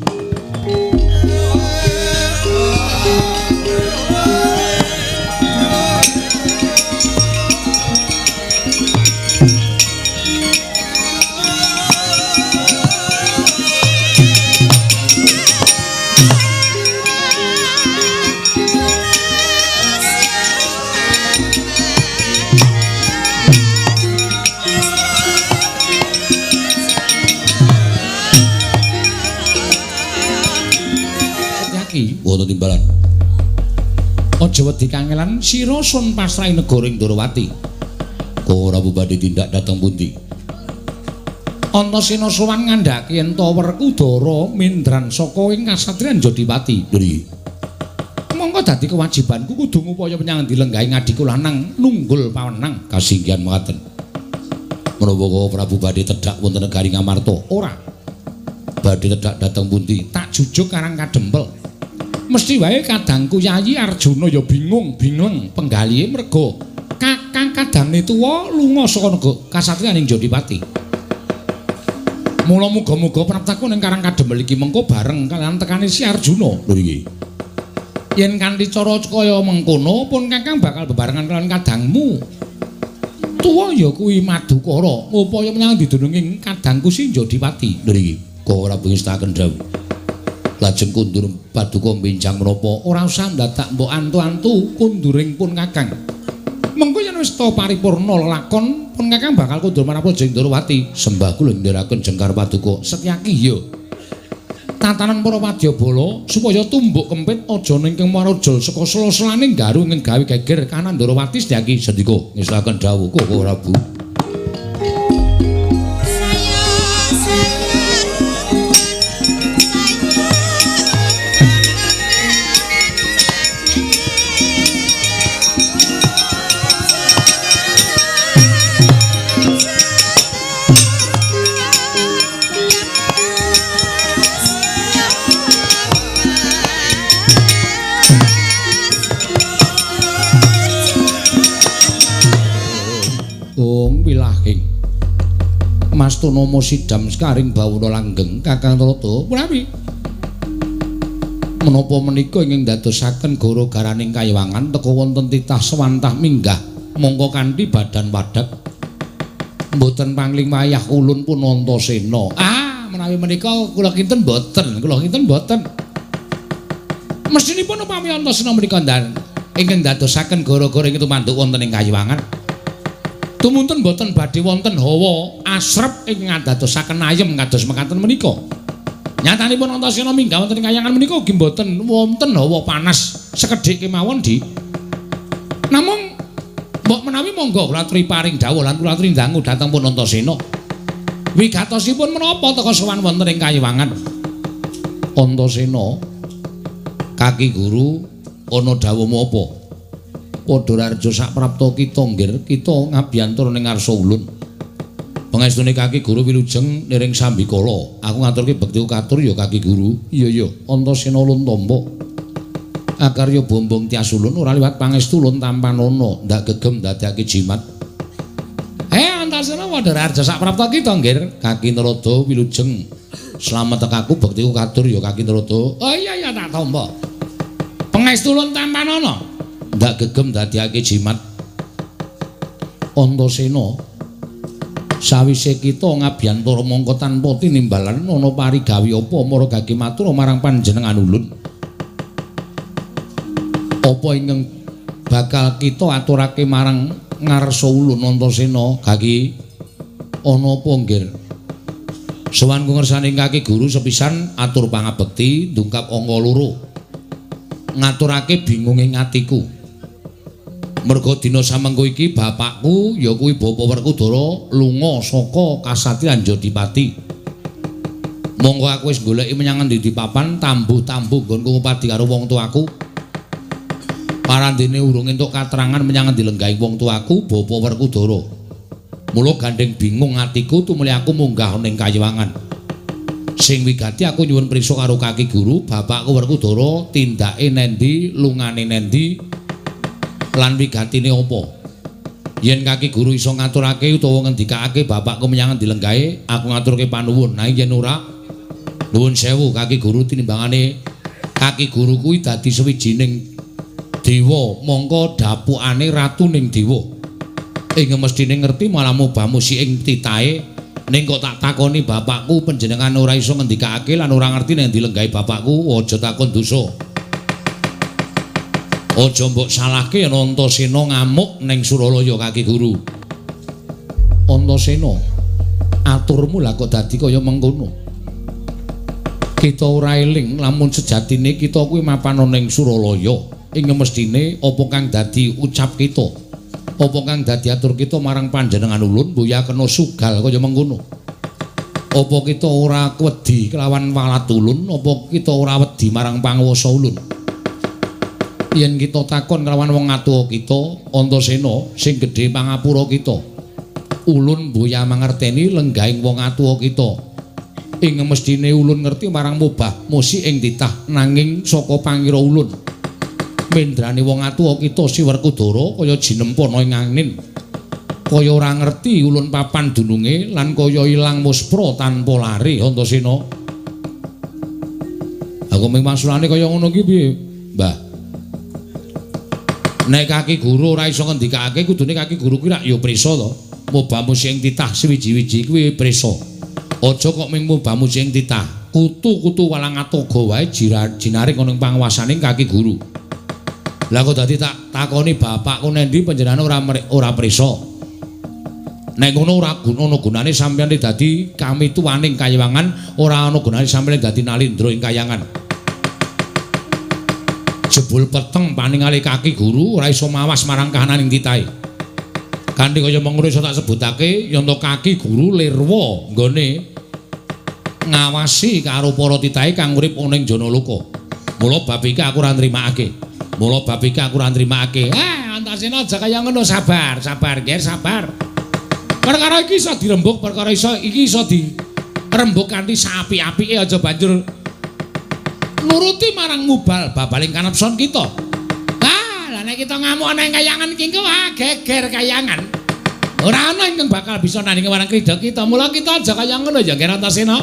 Wonten timbalan. Aja wedi kangelan sira sun pasrahi negara Ndarawati. Ora badhe tindak dhateng pundi? Antasena sowan ngandhaki yen to Werkudara mindran saka ing kasatriyan Jodipati. Nggih. Monggo dadi kewajibanku kudu ngupaya menyang endi lenggahe ngadiku lanang nunggul pawenang kasinggihan mekaten. Menawa Prabu badhe tedhak wonten negari Ngamarta, ora. Badhe tedhak dhateng pundi? Tak jujuk karang kadempel. Mesti wae kadangku Yayi Arjuna ya bingung penggalihe merga kakang kadangne tuwa lunga saka negara kasatriyaning Jodipati. Mula muga-muga praptaku ning Karang Kadempel iki mengko bareng kaliyan tekane si Arjuna. Lho iki. Yen kanthi cara kaya mengkono pun kakang bakal bebarengan kaliyan kadangmu. Tuwa ya kuwi Madukara ngupaya menyang didununging kadangku si Jodipati. Lho iki. Kok ora pengestaken dawuh. Lajeng kundur paduka benjang menapa ora usah ndadak mbok antu-antu kunduring pun kakang. Mengko yen wis ta paripurna lakon pun kakang bakal kundur marang Praja Ndarawati. Sembah kula ndherekaken jengkar paduka Setyaki ya. Tatanan para wadyabala supaya tumbuk kempit aja ning Kemaraja saka sela-selane garu ing gawe geger kanan Ndarawati Setyaki sendika ngestaken dawuh kok ora Bu. Mastunama sidam skaring bawuna langgeng Kakang Trata prawi menapa menika ingkang dadosaken gara-garaning kayiwangan teka wonten titah swantah minggah mongko kanthi badan wadak mboten pangling wayah ulun pun Antasena. Menawi menika kula kinten mboten mestinipun upami Antasena menika ingkang dadosaken gara-gara ingkang tumanduk wonten ing Kayuwangan. Tumunten boten badhe wonten hawa asrep ingkang dadosaken ayem kados mekaten menika. Nyatanipun Antasena minggah wonten ing Kayuwangan menika ugi boten wonten hawa panas sekedhik kemawon di. Namung mbok menawi monggo kula aturi paring dawuh lan kula aturi ndangu dhateng pun Antasena. Wigatosipun menapa teka sowan wonten ing Kayuwangan? Antasena, Kaki Guru ana dawuhmu apa? Padha raja saprapta kita nggir, kita ngabiyantur ning ngarsa ulun. Pangestune Kaki Guru wilujeng niring Sambikala. Aku ngaturke bekti katur ya Kaki Guru. Iya, Antasena ulun tampa. Akarya bombong tias ulun ora liwat pangestu ulun tampanana, ndak gegem dadekake jimat. Antasena padha raja saprapta kita nggir. Kaki Narada wilujeng slamet tekaku bekti katur ya Kaki Narada. Oh iya tak tampa. Pangestu ulun tampanana, ndak gegem dadekake jimat. Antasena, sawise kita ngabiyantara mangka tanpa tinimbalan ana parigawe apa maragake matur marang panjenengan ulun. Apa ingkang bakal kita aturake marang ngarsa ulun Antasena? Kaki ana apa nggir? Sowan ngersani Kaki Guru sepisan atur pangabekti ndungkap angka 2. Ngaturake bingung ing atiku. Merga dina samengko iki bapakku ya kuwi Bapa Werkudara lunga saka kasatriyan Jodipati. Monggo aku wis goleki menyang endi papan tambuh-tambuh nggonku ngupadi karo wong tuaku. Parandene urung entuk katerangan menyang endi lenggahing wong tuaku Bapa Werkudara. Mula gandeng bingung atiku tumuli aku munggah ning Kayuwangan. Sing wigati aku nyuwun prisa karo Kaki Guru, bapakku Werkudara tindake nendi, lungane nendi, lan wigatine apa. Yen Kaki Guru iso ngaturake utawa ngendikake bapakku menyang endi lenggahe, aku ngaturke panuwun. Nah yen ora, nuwun sewu Kaki Guru tinimbangane Kaki Guru kuwi dadi sawijining dewa, mongko dapukane ratuning dewa. Ing mestine ngerti malah mubah musik ing titahe. Ning kok tak takoni bapakku panjenengan ora iso ngendikake lan ora ngerti nek dilenggahi bapakku, aja takon dosa. Aja mbok salahke yen Antasena ngamuk ning Suralaya Kaki Guru. Antasena, aturmu lah kok dadi kaya mengkono. Kita ora eling lamun sejatine kita kuwi mapan ning Suralaya. Ing mestine apa kang dadi ucap kita? Apa kang dadi atur kita marang panjenengan ulun mbuya kena sugal kaya mengkono? Apa kita ora wedi kelawan walat ulun? Apa kita ora wedi marang panguwasa ulun? Yen kita takon kelawan wong atuwa kita, Antasena sing gedhe pangapura kita, ulun mbuya mangerteni lenggahing wong atuwa kita. Ing mestine ulun ngerti marang mubah musik ing titah nanging saka pangira ulun. Mendrane wong atuwa kita si Werkudara kaya jinempana ing angin. Kaya ora ngerti ulun papan dununge lan kaya ilang muspra tanpa lare Antasena. Aku mung maksudane kaya ngono iki piye, Mbah? Nek Kaki Guru ora iso ngendikake kudune Kaki Guru kuwi rak ya prisa to. Mubah musik ing titah siwiji-wiji kuwi prisa. Aja kok mung mubah musik ing titah. Kutu-kutu walang atoga wae jinaring ana ing panguwasaning Kaki Guru. Lah kok dadi tak takoni bapakku nendi panjenengan ora prisa. Nek ngono ora ana gunane sampeyan dadi kami tuwaning Kayuwangan, ora ana gunane sampeyan dadi nalindra ing Kayuwangan. Jebul peteng paningali Kaki Guru ora iso mawas marang kahanan ing titahe. Kanthi kaya mengkono iso tak sebutake yen to Kaki Guru lirwa nggone ngawasi karo para titahe kang urip ana ing Janaloka. Mula bab iki aku ora nrimakake. Antasena aja kaya ngono, sabar, nggih, sabar. Perkara iki iso dirembuk, perkara iki iso dirembuk kanthi sapi-apike aja banjur nuruti marang mubal babaling kanepson kita. Lah nek kita ngamuk ana ing Kayuwangan iki geger Kayuwangan. Ora ana ingkang bakal bisa nandingi marang krida kita. Mula kita aja kaya ngono ya, nggih Antasena.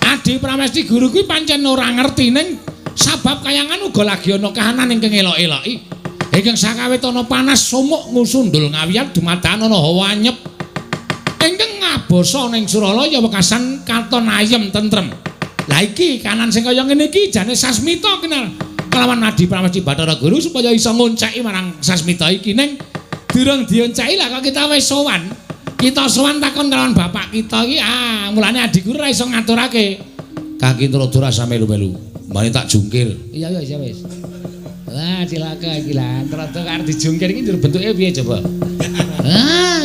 Adi Pramesti Guru kuwi pancen ora ngerti ning sabab Kayuwangan uga lagi ana kahanan ingkang elok-eloki. Ingkang sakawit ana panas sumuk ngusundul ngawiyat dumadakan ana hawa anyep. Ingkang ngabasa ning Suralaya wekasan katon ayem tentrem. Lah iki kanan sing kaya ngene iki jane Sasmita kenal. kelawan Nadi Pramesti Bathara Guru supaya iso ngonceki marang Sasmita iki ning durung dionceki lah kok kita wis sowan. Kita sowan takon kelawan bapak kita iki mulane adiku ora iso ngaturake. Kaki Ndradara rasa melu-melu. Mbane tak jungkir. Iya wis. Wah, cilaka iki lah. Ndradara arep dijungkir iki njur bentuke piye coba?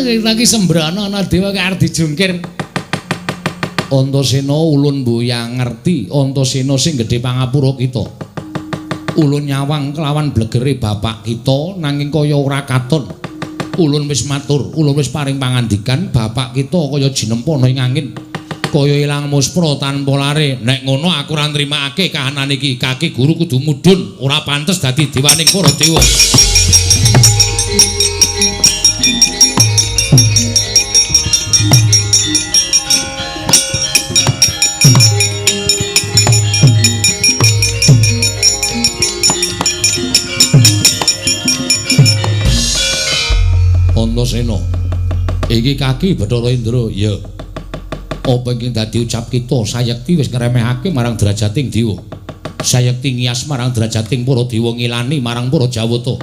Lagi sembrono ana dewa arep dijungkir. Antasena ulun mboyang ngerti Antasena sing gedhe pangapura kita. Ulun nyawang kelawan blegere bapak kita nanging kaya ora katon. Ulun wis matur, ulun wis paring pangandikan bapak kita kaya jinempana ing angin. Kaya ilang muspra tanpa lare. Nek ngono aku ora nrimakake kahanan iki. Kaki guru kudu mudhun, ora pantes dadi dewaning para dewa. Antasena iki kaki Bathara Indra ya apa ingkang dadi ucap kita sayekti wis ngremehake marang derajating dewa sayekti ngias marang derajating para dewa ngilani marang para jawata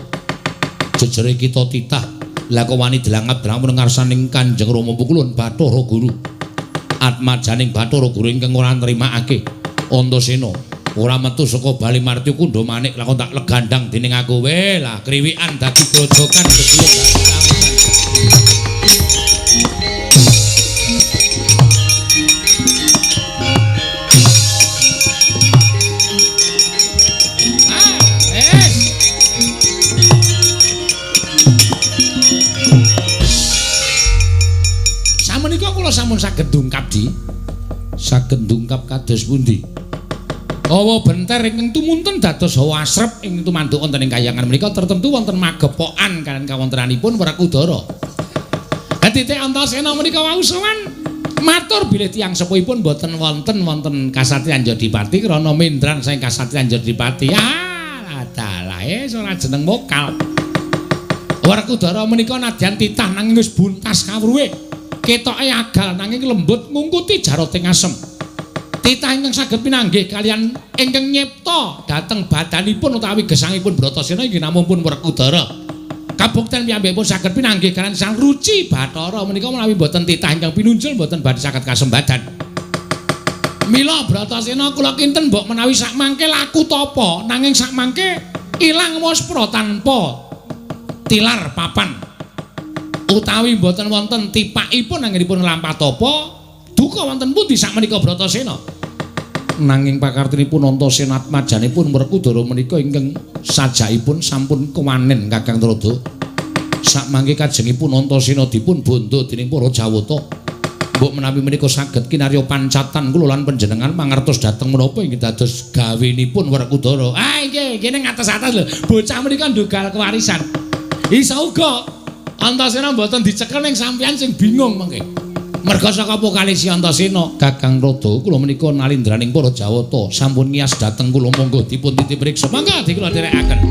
jejere kita titah la kok wani delangap-delang ngarsaning Kanjeng Rama Pukulun Bathara Guru atmajaning Bathara Guru ingkang ora nrimakake Antasena ora metu saka Bali Marti Kundha Manik lakon tak legandang dening aku we lah kriwikan dadi grojokan gedhe sampun saged ndungkap kados pundi awa benter ingkang tumunten dados hawa asrep ing tumanduk wonten ing kahyangan menika tertentu wonten magepokan kaliyan kawontenanipun Werkudara. Dadi Teh Antasena menika wau sowan matur bilih tiyang sepuhipun boten wonten kasatriyan Jodipati krana mindran saking kasatriyan Jodipati. Dalah ora jeneng mokal. Werkudara menika nadyan titah nanging wis buntas kawruhe. Ketoke agal nanging lembut ngungkuti jarating asem. Titah ingkang saged pinanggih kalian ingkang nyipta dhateng badanipun utawi gesangipun Bratasena inggih namumpun Werkudara. Kabukten piyambakipun saged pinanggih kalian Sang Ruci Bathara menika menawi boten titah ingkang pinunjul boten badhe saged kasembadan. Mila Bratasena kula kinten mbok menawi sak mangke laku tapa nanging sak mangke ilang waspra tanpa tilar papan. Utawi mboten wonten tipakipun anggenipun lampah tapa duka wonten pundi sakmenika Bratasena nanging pakartinipun Antasena atmajanipun Werkudara menika ingkang sajakipun sampun kewanen Kakang Trada sakmangke kajengipun Antasena dipun bondo dening para jawata mbok menawi menika saged kinarya pancatan kula lan panjenengan mangertos dhateng menapa inggih dados gawenipun Werkudara inggih kene ngatos-atos lho bocah menika ndhugal kewarisan isa uga Antasena mboten dicekel ning sampeyan sing bingung mengke. Merga saka pokalisi Antasena, Kakang Rada kula menika nalindraning para jawata sampun ngias dhateng kula monggo dipun titip priksa. Mangga dikula dherekaken.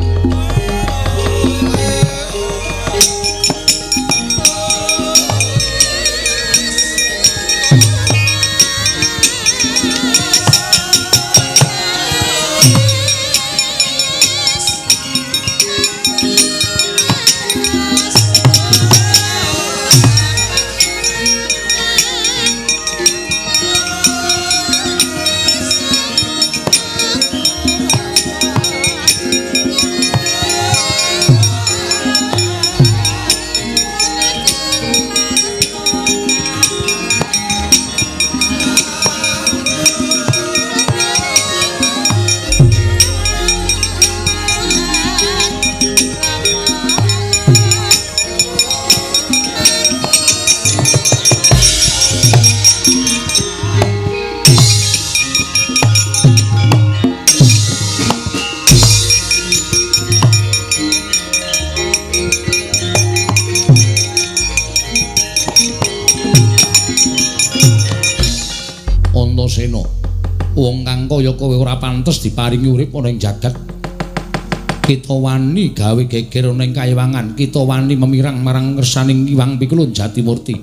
Antasena, wong kang kaya kowe ora pantes diparingi urip ana ing jagat. Kita wani gawe geger ana ing kaewangan, kita wani memirang marang ngersaning Hyang Pikulun Jatimurti.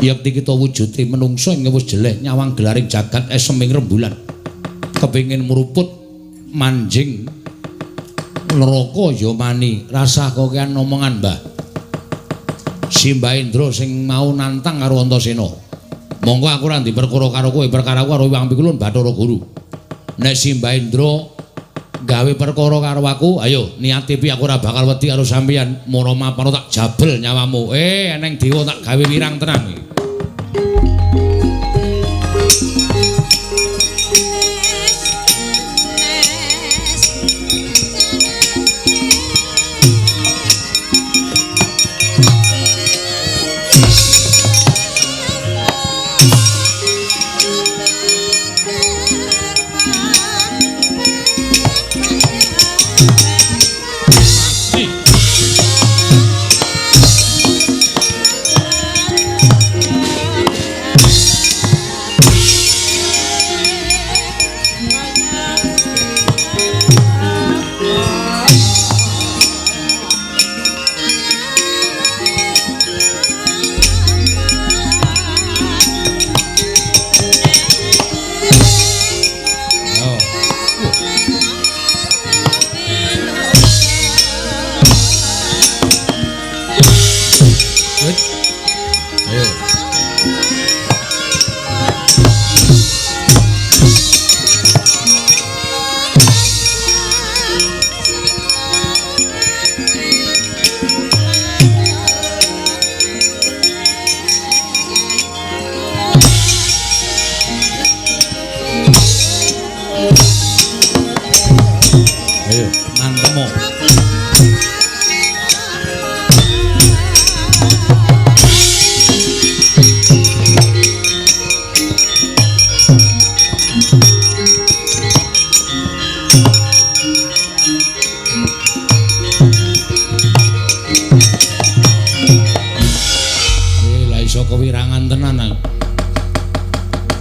Yekti kita wujude menungso ing wis jeleh nyawang gelaring jagat esem ing rembulan. Kepengin mruput manjing neraka ya mani rasah kokean omongan Mbah Simbah Indra sing mau nantang karo Antasena monggo aku ora diperkara karo kowe perkara karo Hyang Pikulun Bathara Guru nek Simbah Indra gawe perkara karo aku ayo niat piye aku ora bakal wedi karo sampeyan mono mapan tak jabel nyawamu eneng dewa tak gawe wirang tenang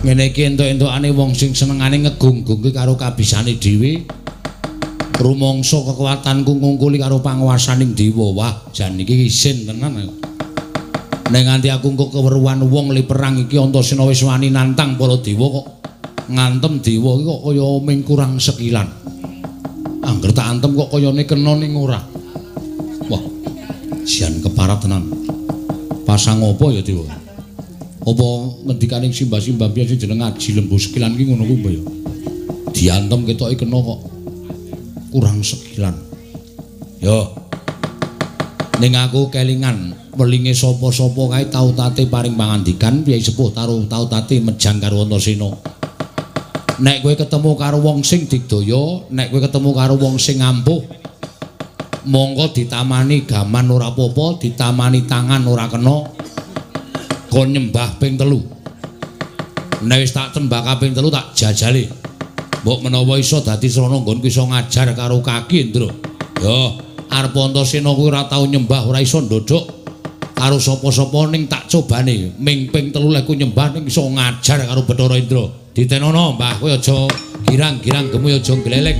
ngene iki entuk-entukane wong sing senengane ngegung-gungke karo kabisane dhewe rumangsa kekuatanku ngungkuli karo panguwasaning dewa wah jan iki isin tenan nek nganti aku engko keweruhan wong li perang iki Antasena wis wani nantang para dewa kok ngantem dewa iki kok kaya ming kurang sekilan angger tak antem kok kayane kena ning ora wah jan keparat tenan pasang apa ya dewa apa ngendikaning simbah-simbah biyen sing jeneng Aji Lembu Sekilan ki ngono kuwi mbah ya. Diantem ketoke kena kok kurang sekilan. Yo. Ning aku kelingan welinge sapa-sapa kae tau tate paring pangandikan Kyai Sepuh tau tate mejang karo Antasena. Nek kowe ketemu karo wong sing digdaya, nek kowe ketemu karo wong sing ampuh, monggo ditamani gaman ora apa-apa, ditamani tangan ora kena. Kon nyembah ping 3. Nek wis tak tembah kaping 3 tak jajali. Mbok menawa iso dadi srana nggonku iso ngajar karo kaki, Ndra. Yo, arep Antasena kuwi ora tau nyembah, ora iso ndodhok karo sapa-sapa ning tak cobane ming ping 3 lek ku nyembah ning iso ngajar karo Bathara Indra. Ditenono, Mbah, kowe aja girang-girang gemu aja gleleng.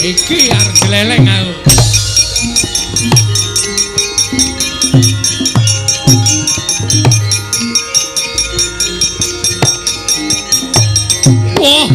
Iki arep gleleng aku. Wah.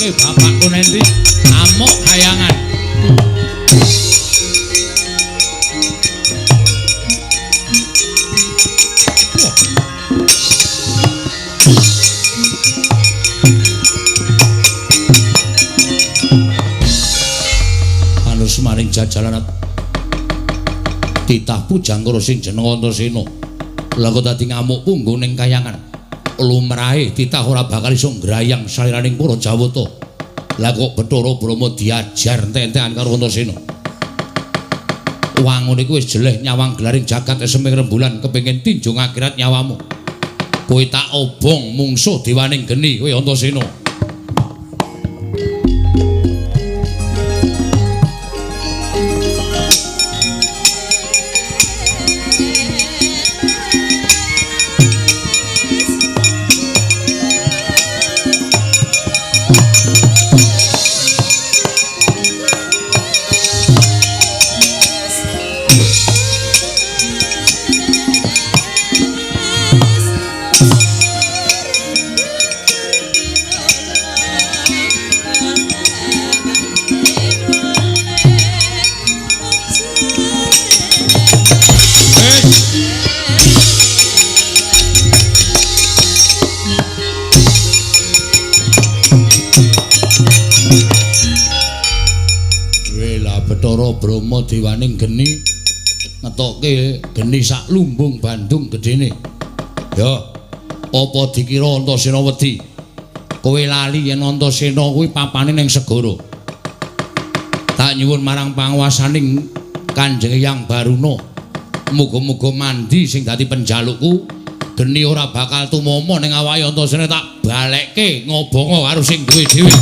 Bapakku nanti amok kayangan. Wah. manus maring jajalan titah pujang karo sing jeneng Antasena. Lah kok dadi ngamuk punggung ning kayangan. Lumrahe titah ora bakal iso ngrayang saliraning para Jawata. Lah kok Bathara Brama diajar entek-entekan karo Antasena. Wangun iku wis jeleh nyawang gelaring jagat seming rembulan kepengin tinjung akhirat nyawamu. Kowe tak obong mungsuh dewaning geni kowe Antasena. Brama dewaning geni ngetokke geni sak lumbung Bandung gedene. Ya, apa dikira Antasena wedi? Kowe lali yen Antasena kuwi papane ning segara. Tak nyuwun marang panguwasaning Kanjeng Hyang Baruna, muga-muga mandi sing dadi penjalukku, geni ora bakal tumama ning awake Antasena tak balekke ngobonga karo sing duwe dhewe.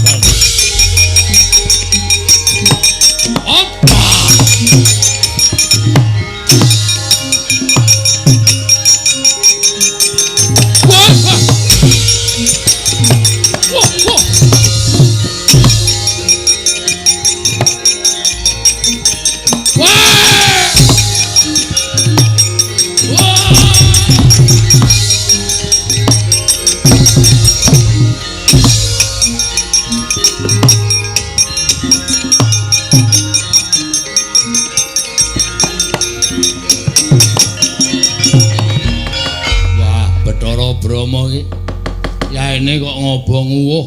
Yaene kok ngobong uwuh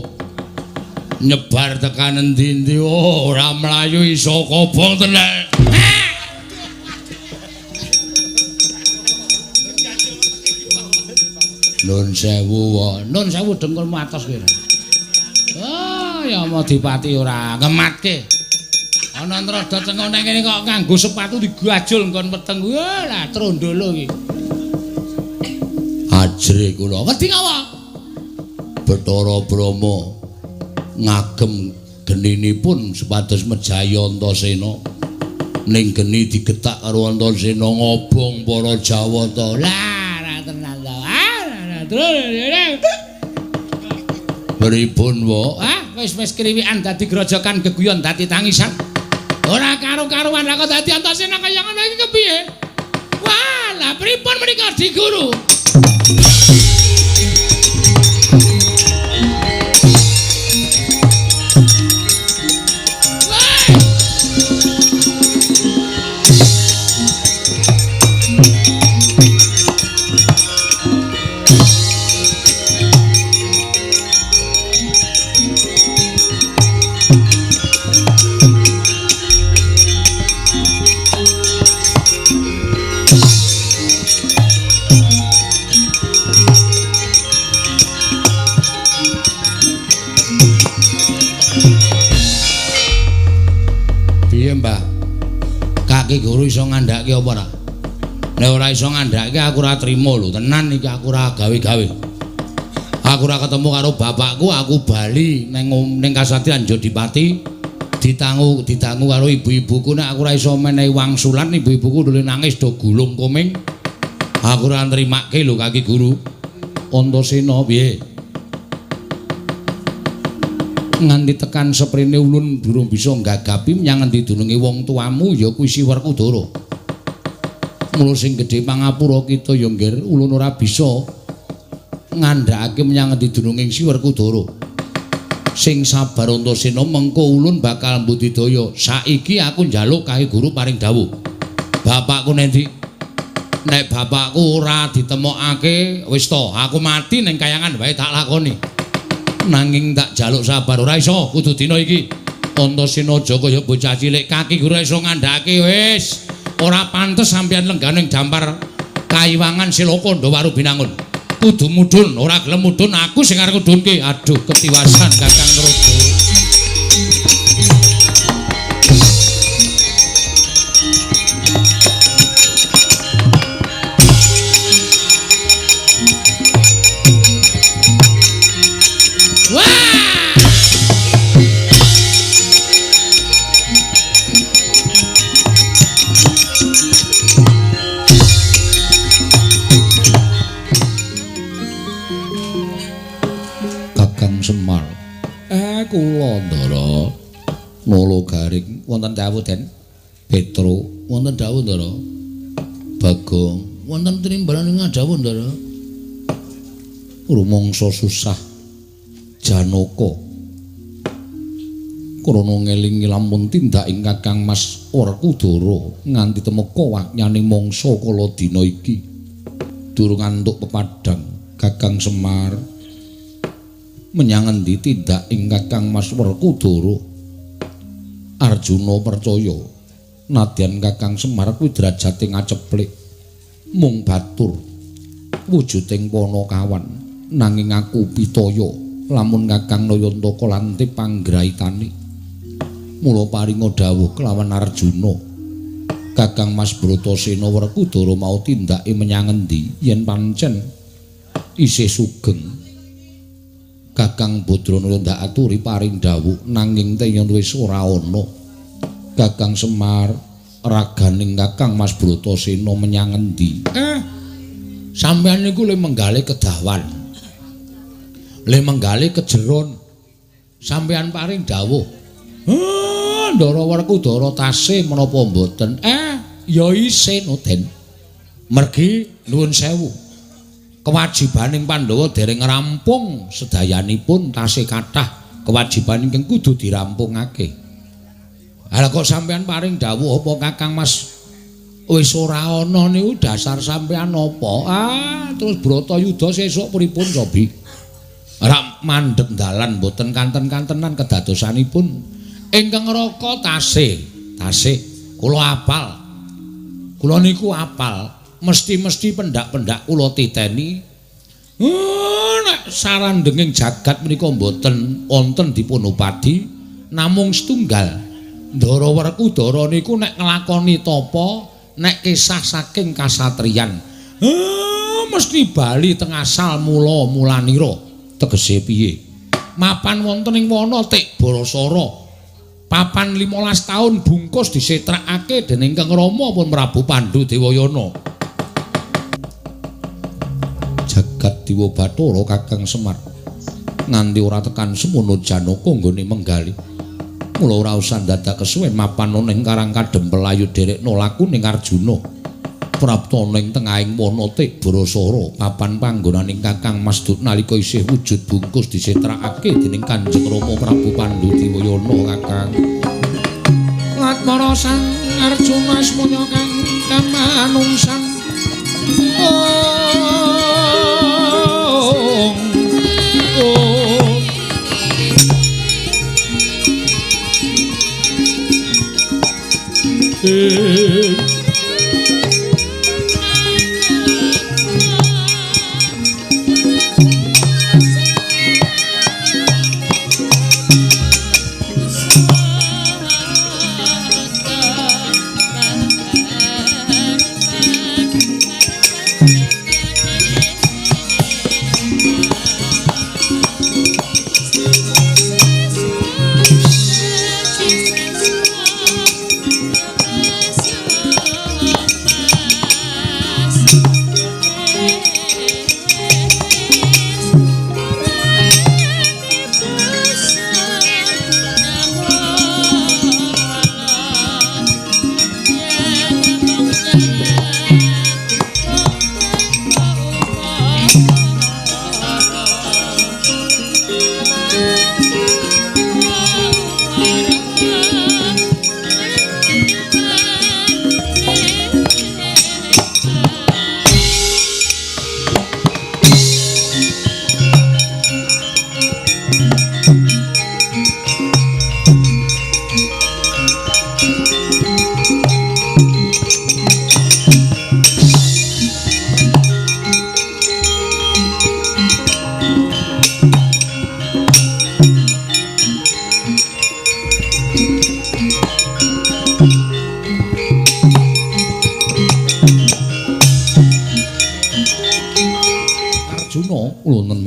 nyebar tekan endi-endi ora mlayu iso kobong tenan. Nun sewu dengkulmu atos kira. Oh, ya mau dipati ora ngematke. Ana ntrodo tengok nek kene kok nganggo sepatu digajul nggon weteng. Lah trondolo iki. Ajre kula wedi ngawa. Bathara Brama ngagem geninipun supados mejaya Antasena. Ning geni digetak karo Antasena ngobong para Jawata. Lah ra tenan to. Pripun wae? Wis kriwikan dadi grojokan geguyon dadi tangisan. Ora karo-karuan kok dadi Antasena kaya ngono iki kepiye? Wah, lah pripun menika Di Guru? Ki Guru iso ngandhake apa ora? Nek ora iso ngandhake aku ora trima lho, tenan iki aku ora gawe-gawe. Aku ora ketemu karo bapakku, aku bali ning Kasatriyan Jodipati ditangu karo ibu-ibuku nek aku ora iso menehi wangsulan ibu-ibuku dole nangis do gulung koming. Aku ora nrimake lho Kaki Guru. Antasena piye? Nganti tekan seprene ulun durung bisa nggagapi menyang endi dununge wong tuamu ya kuwi Si Werkudara. Mula sing gedhe pangapura kita ya nggir ulun ora bisa ngandhakake menyang endi dununging Si Werkudara. Sing sabar Antasena mengko ulun bakal mbudidaya. Saiki aku njaluk Kaki Guru paring dawuh. Bapakku nendi? Nek bapakku ora ditemokake wis to aku mati ning kayangan wae tak lakoni. Nanging tak jaluk sabar ora iso kudu dina iki Antasena aja kaya bocah cilik kaki ora iso ngandhake wis. Ora pantes sampeyan lengganing dampar Kaiwangan Silaka Ndawaru Binangun. Kudu mudhun, ora gelem mudhun aku sing arep ngudhunke. Aduh, ketiwasan Kakang Nrogo. Semar. Kula Ndara. Nolo Garing wonten dawuh Den. Petro wonten dawuh Ndara. Bagong wonten trimbalan ngadhawuh Ndara. Rumangsa susah Janaka. Krana ngelingi lamun tindak ing Kakang Mas Werkudara nganti temeka wakyaning mangsa kala dina iki. Durung antuk pepadang Kakang Semar. Menyang endi tindak ing Kakang Mas Werkudara? Arjuna percaya nadyan Kakang Semar kuwi derajate ngaceplik mung batur wujuding Panakawan nanging aku pitaya lamun Kakang Nayantaka lante panggraitane mula paringa dawuh kelawan Arjuna Kakang Mas Bratasena Werkudara mau tindake menyang endi yen pancen isih sugeng Kakang Badrana ndak aturi paring dawuh nanging yen wis ora ana Kakang Semar raganing Kakang Mas Bratasena menyang endi sampeyan niku le menggale kedawan le menggale kejeron sampeyan paring dawuh Ndara Werkudara tasih menapa mboten ya isin Den mergi nuwun sewu kewajibaning Pandhawa dereng rampung sedayanipun tasih kathah kewajiban ingkang kudu dirampungake. Lah kok sampean paring dawuh apa Kakang Mas wis ora ana niku dasar sampean apa? Terus Bratayuda sesuk pripun cobi? Rak mandheg dalan mboten kanten-kantenan kedadosanipun ingkang raka tasih kula apal. Kula niku apal. Mesti pendak-pendak kula titeni nek sarandenging jagat menika mboten wonten dipunupadi namung setunggal Ndara Werkudara niku nek nglakoni tapa nek kisah saking kasatriyan mesti bali teng asal mula-mulanira tegese piye mapan wonten ing wana Tik Barasara papan 15 taun bungkus disetrakake dening Kang Rama pun Prabu Pandhu Dewayana jagat Dewa Bathara Kakang Semar nganti ora tekan semono Janaka nggone menggali mula ora usah dadak kesuwen mapan ning Karang Kadempel ayu derekna laku ning Arjuna prapta ning tengahing wana Tik Barasara papan panggonaning Kakang Mas Dut nalika isih wujud bungkus disetrakake dening Kanjeng Rama Prabu Pandhu Dewayana Kakang Latmara Sang Arjuna asmanya kang kamanungsan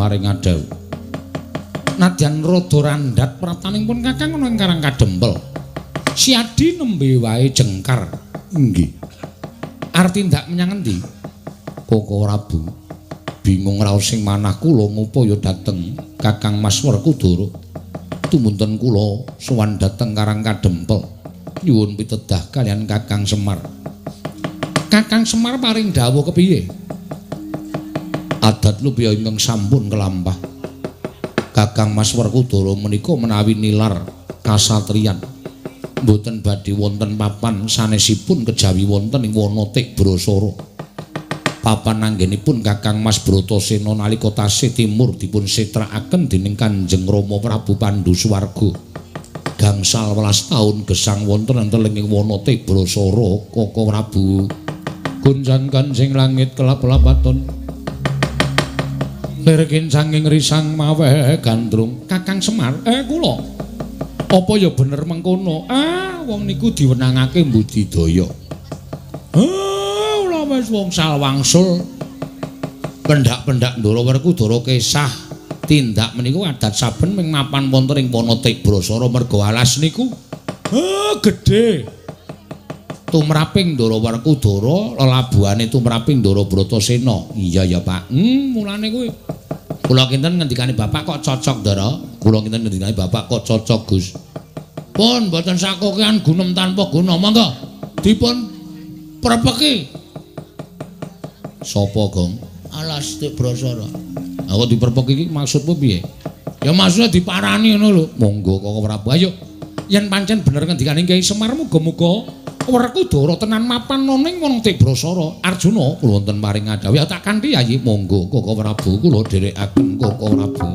maring Adawu. Nadyan rada randhat pratanipun Kakang ana ing Karang Kadempel. Si Adi nembe wae jengkar. Nggih. Arep tindak menyang endi? Koko Prabu. Bingung raos sing manah kula ngupaya dhateng Kakang Mas Werkudara. Tumunten kula sowan dhateng Karang Kadempel. Nyuwun pitedah kalian Kakang Semar. Kakang Semar paring dawuh kepiye? Adat lupya ingkang sampun kelampah. Kakang Mas Werkudara menika menawi nilar kasatriyan mboten badhe wonten papan sanesipun kejawi wonten ing Wanatik Brasara. Papan anggenipun Kakang Mas Bratasena nalika tasih timur dipun setrakaken dening Kanjeng Rama Prabu Pandhu Swarga. Gangsal 12 taun gesang wonten enten ing Wanatik Brasara, Koko Prabu. Gunjan kancing langit kelap-kelap aton. Lirkin sanging risang maweh gandrung. Kakang Semar, kula. Apa ya bener mengkono? Wong niku diwenangake mbudidaya. Ora wis wong salwangsul. Pendak-pendak Ndara Werkudara kesah tindak meniku adat saben ming mapan wonten ing Wanatik Brasara merga alas niku gedhe. Tumraping Ndara Werkudara lelabuhane tumraping Ndara Bratasena. Iya ya Pak. Mulane kuwi kula kinten ngendikane Bapak kok cocok Ndara. Kula kinten ngendikane Bapak kok cocok Gus. Pun mboten sakokean gunem tanpa guna. Monggo dipun prepeki. Sapa, Gong? Alas Tik Brasara. Aku diperpeki iki maksudmu piye? Ya maksudnya diparani ngono lho. Monggo Koko Prabu. Ayo yen pancen bener ngendikane Kyai Semar muga-muga Werkudara tenan mapan ning Wanatik Brasara. Arjuna kula wonten maring Adawu. Ya tak kanthi yayi monggo Koko Prabu kula dherekaken Koko Prabu.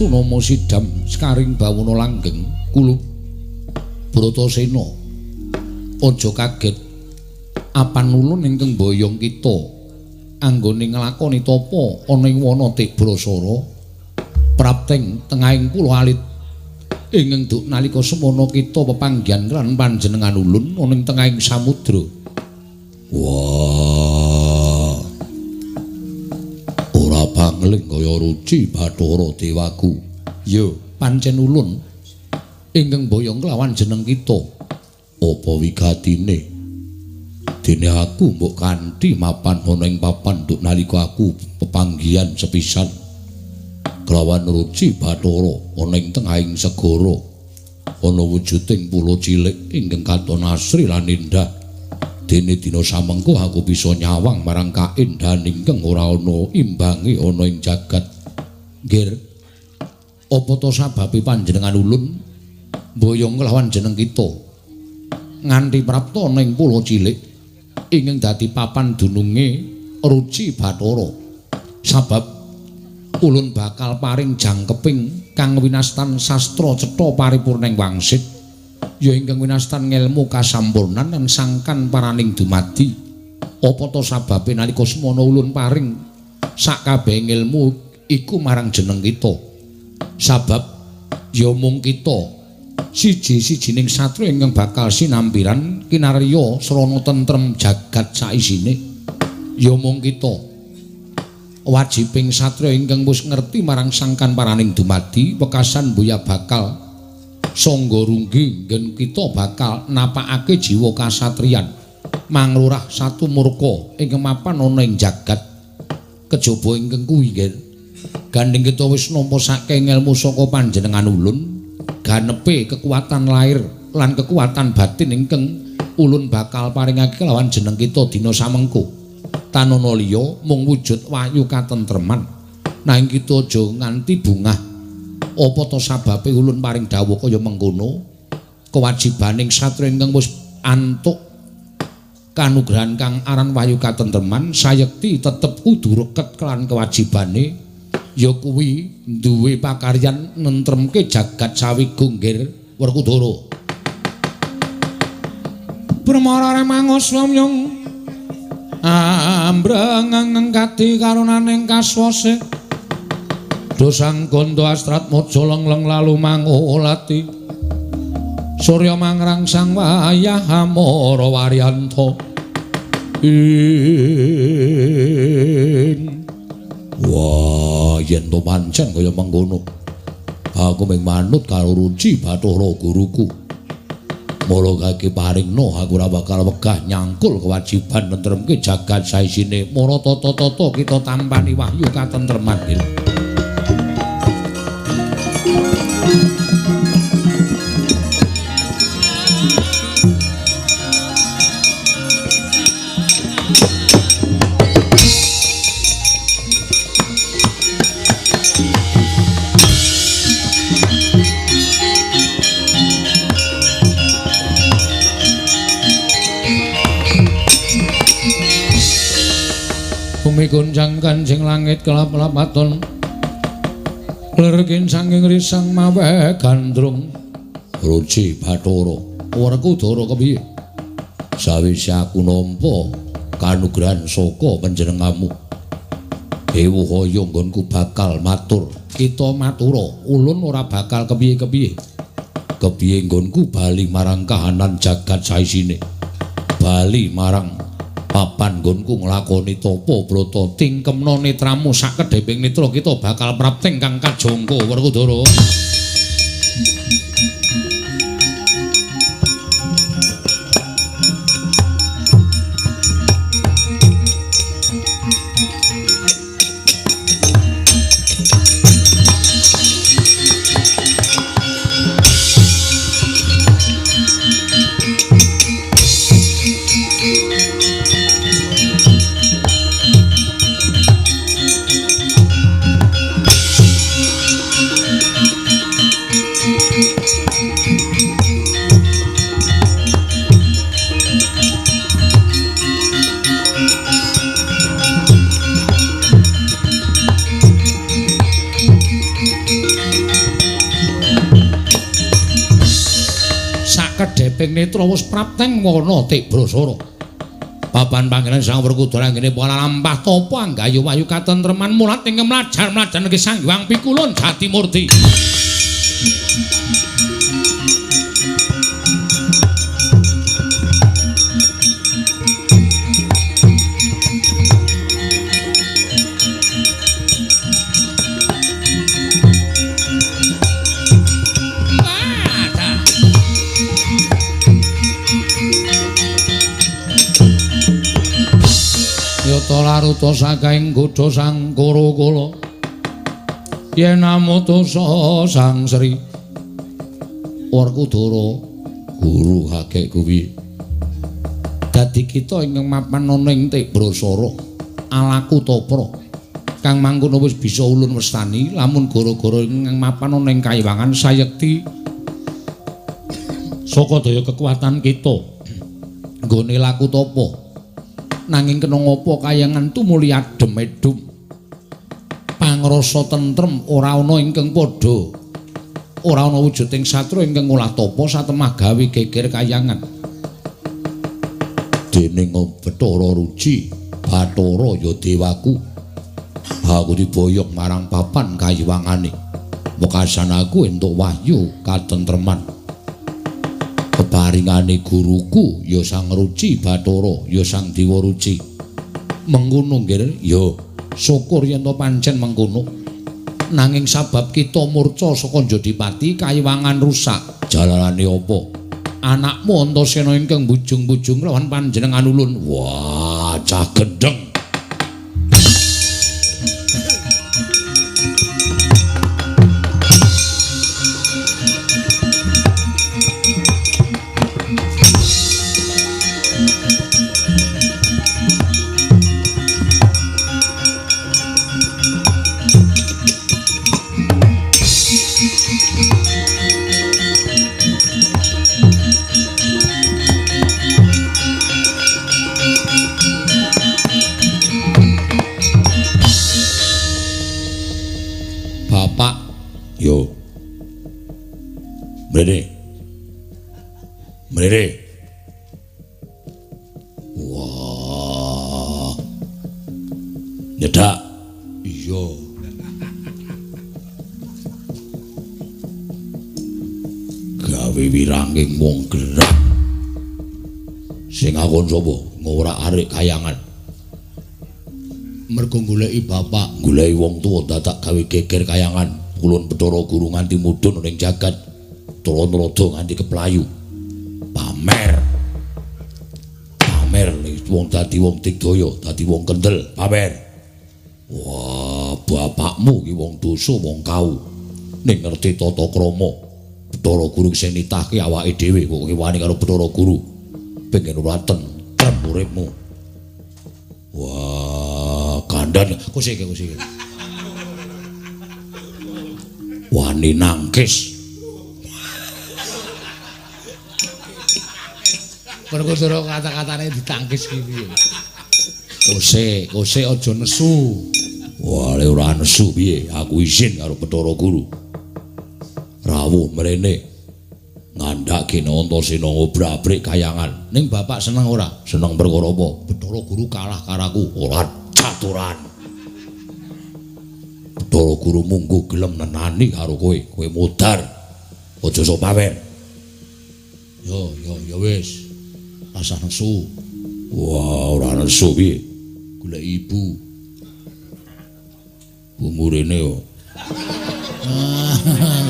Nomo sidam sekaring bawana langgeng kulup Bratasena. Aja kaget apan ulun ingkang boyong kita anggone nglakoni tapa ana ing Wanatik Brasara prapteng tengahing pulo alit ingkang duk nalika semana kita pepanggihan lan panjenengan ulun ana ing tengahing samudra. Wah, ora pangling kaya ruci Bathara Dewaku. Yo, pancen ulun ingkang boyong kelawan jeneng kita. Apa wigatine? Dene aku mbok kanthi mapan ana ing papan nduk nalika aku pepanggihan sepisan kelawan ruci Bathara ana ing tengahing segara ana wujuding pulo cilik ingkang katon asri lan indah. Dene dina samengko aku bisa nyawang marang kaendahan ingkang ora ana imbange ana ing jagat. Nggih, apa to sababe panjenengan ulun boyong kelawan jeneng kita? nganti prapta ning pulo cilik ingkang dadi papan dununge Ruci Bathara. Sabab ulun bakal paring jangkeping kang winastan sastra cetha paripurning wangsit ya ingkang winastan ngelmu kasampurnan lan sangkan paraning dumadi. Apa to sababe nalika semana ulun paring sakabeh ilmu iku marang jeneng kita. Sabab ya mung kita siji-sijining satria ingkang bakal sinampiran kinarya srana tentrem jagat saisine. Ya mung kita wajibing satria ingkang wis ngerti marang sangkan paraning dumadi wekasan boya bakal sangga runggi nggen kita bakal napakake jiwa kasatriyan manglurah satu murka ingkang mapan ana ing jagat. Kejaba ingkang kuwi nggih gandeng kita wis nampa saking ilmu saka panjenengan ulun ganepe kekuatan lahir lan kekuatan batin ingkang ulun bakal paringake lawan jeneng kita dina samengko. Tanana liya mung wujud wahyu katentreman nanging kita aja nganti bungah. Apa to sababe ulun paring dawuh kaya mengkono? Kewajibaning satria ingkang wis antuk kanugrahan kang aran wahyu katentreman sayekti tetep kudu reket kelan kewajibane ya kuwi duwe pakaryan nentremke jagat sawigung nggih Werkudara. Pramara mangos wamyong ambrangang kati karunaning kaswase dosang gondo astrat mojo lengleng lalu mangolati surya mangrangsang wayah amara waryanto wah yen to pancen kaya mengkono aku mung manut karo Ruci Bathara guruku. Mula kaki paringno aku ora bakal wegah nyangkul kewajiban nentremke jagat saisine. Mara tata-tata kita tampani wahyu katentreman. Bumi gonjang kancing langit kelap-lapaton lerkin sanging risang mawe gandrung Ruci Bathara Werkudara kepiye sawise aku nampa kanugrahan saka panjenenganmu Dewa Haya nggonku bakal matur kita matura ulun ora bakal kepiye-kepiye nggonku bali marang kahanan jagat saisine bali marang papan nggonku nglakoni tapa brata tingkemna netramu sak kedheping netra kita bakal prapting kang kajangka Werkudara. Kedheping netra wis prapteng wana Tibrasara. Papan panggenan Sang Werkudara ngene para lampah tapa anggayu wayu katentreman mulat ing mlajar-mlajar nggih Sang Hyang Pikulun Jatimurti. Laruta sakaing godha sang Kurakala yen amutusa sang Sri Werkudara guru kakek kuwi dadi kita ingkang mapan ana ing Tibrasara alaku tapra kang mangkono wis bisa ulun westani lamun gara-gara ingkang mapan ana ing kayiwangan sayekti saka daya kekuatan kita anggone laku tapa. Nanging kena ngapa kayangan tumuli adem edum. Pangrasa tentrem ora ana ingkang padha. Ora ana wujuding satra ingkang ngolah tapa satemah gawe geger kayangan. Dening Bathara Ruci, Bathara ya dewaku. Aku diboyong marang papan kayiwangane. Wekasan aku entuk wahyu katentreman. Keparingane guruku ya Sang Ruci Bathara, ya Sang Dewa Ruci. Mengkono nggih ya syukur yen to pancen mengkono. Nanging sabab kita murca saka Jodipati kayiwangan rusak. Jalanane apa? Anakmu Antasena ingkang bujung-bujung lawan panjenengan ulun. Wah, cah gendeng. Mrene. Wah. Nyedak. Iya. Gawe wiranging wong gerak. Sing akon sapa? Ngorak-arik kayangan. Mergo goleki bapak, goleki wong tuwa dadak gawe geger kayangan. Kulon Bathara Guru nganti mudhun ning jagat. Trana-rada nganti keplayu. Pamer wong dadi wong digdaya, dadi wong kendel, pamer. Wah, bapakmu ki wong dosa, wong kau. Ning ngerti tata krama. Bathara Guru sing nitahke awake dhewe kok wani karo Bathara Guru. Pengen ora tentrem uripmu. Wah, kandhan kusik. Wani nangkis. Mergo dora kata-katane ditangkis iki. Kose aja nesu. Wah, le ora nesu piye? Aku izin karo Bathara Guru. Rawuh mrene. Ngandhake Antasena ngobrak-abrik kayangan. Ning bapak seneng ora? Seneng perkara apa? Bathara Guru kalah karaku, ora caturan. Bathara Guru munggo gelem nenani karo kowe. Kowe modar. Aja sok pamer. Yo wis. Rasa nesu. Wah, ora nesu piye? Golek ibu. Bu murene yo.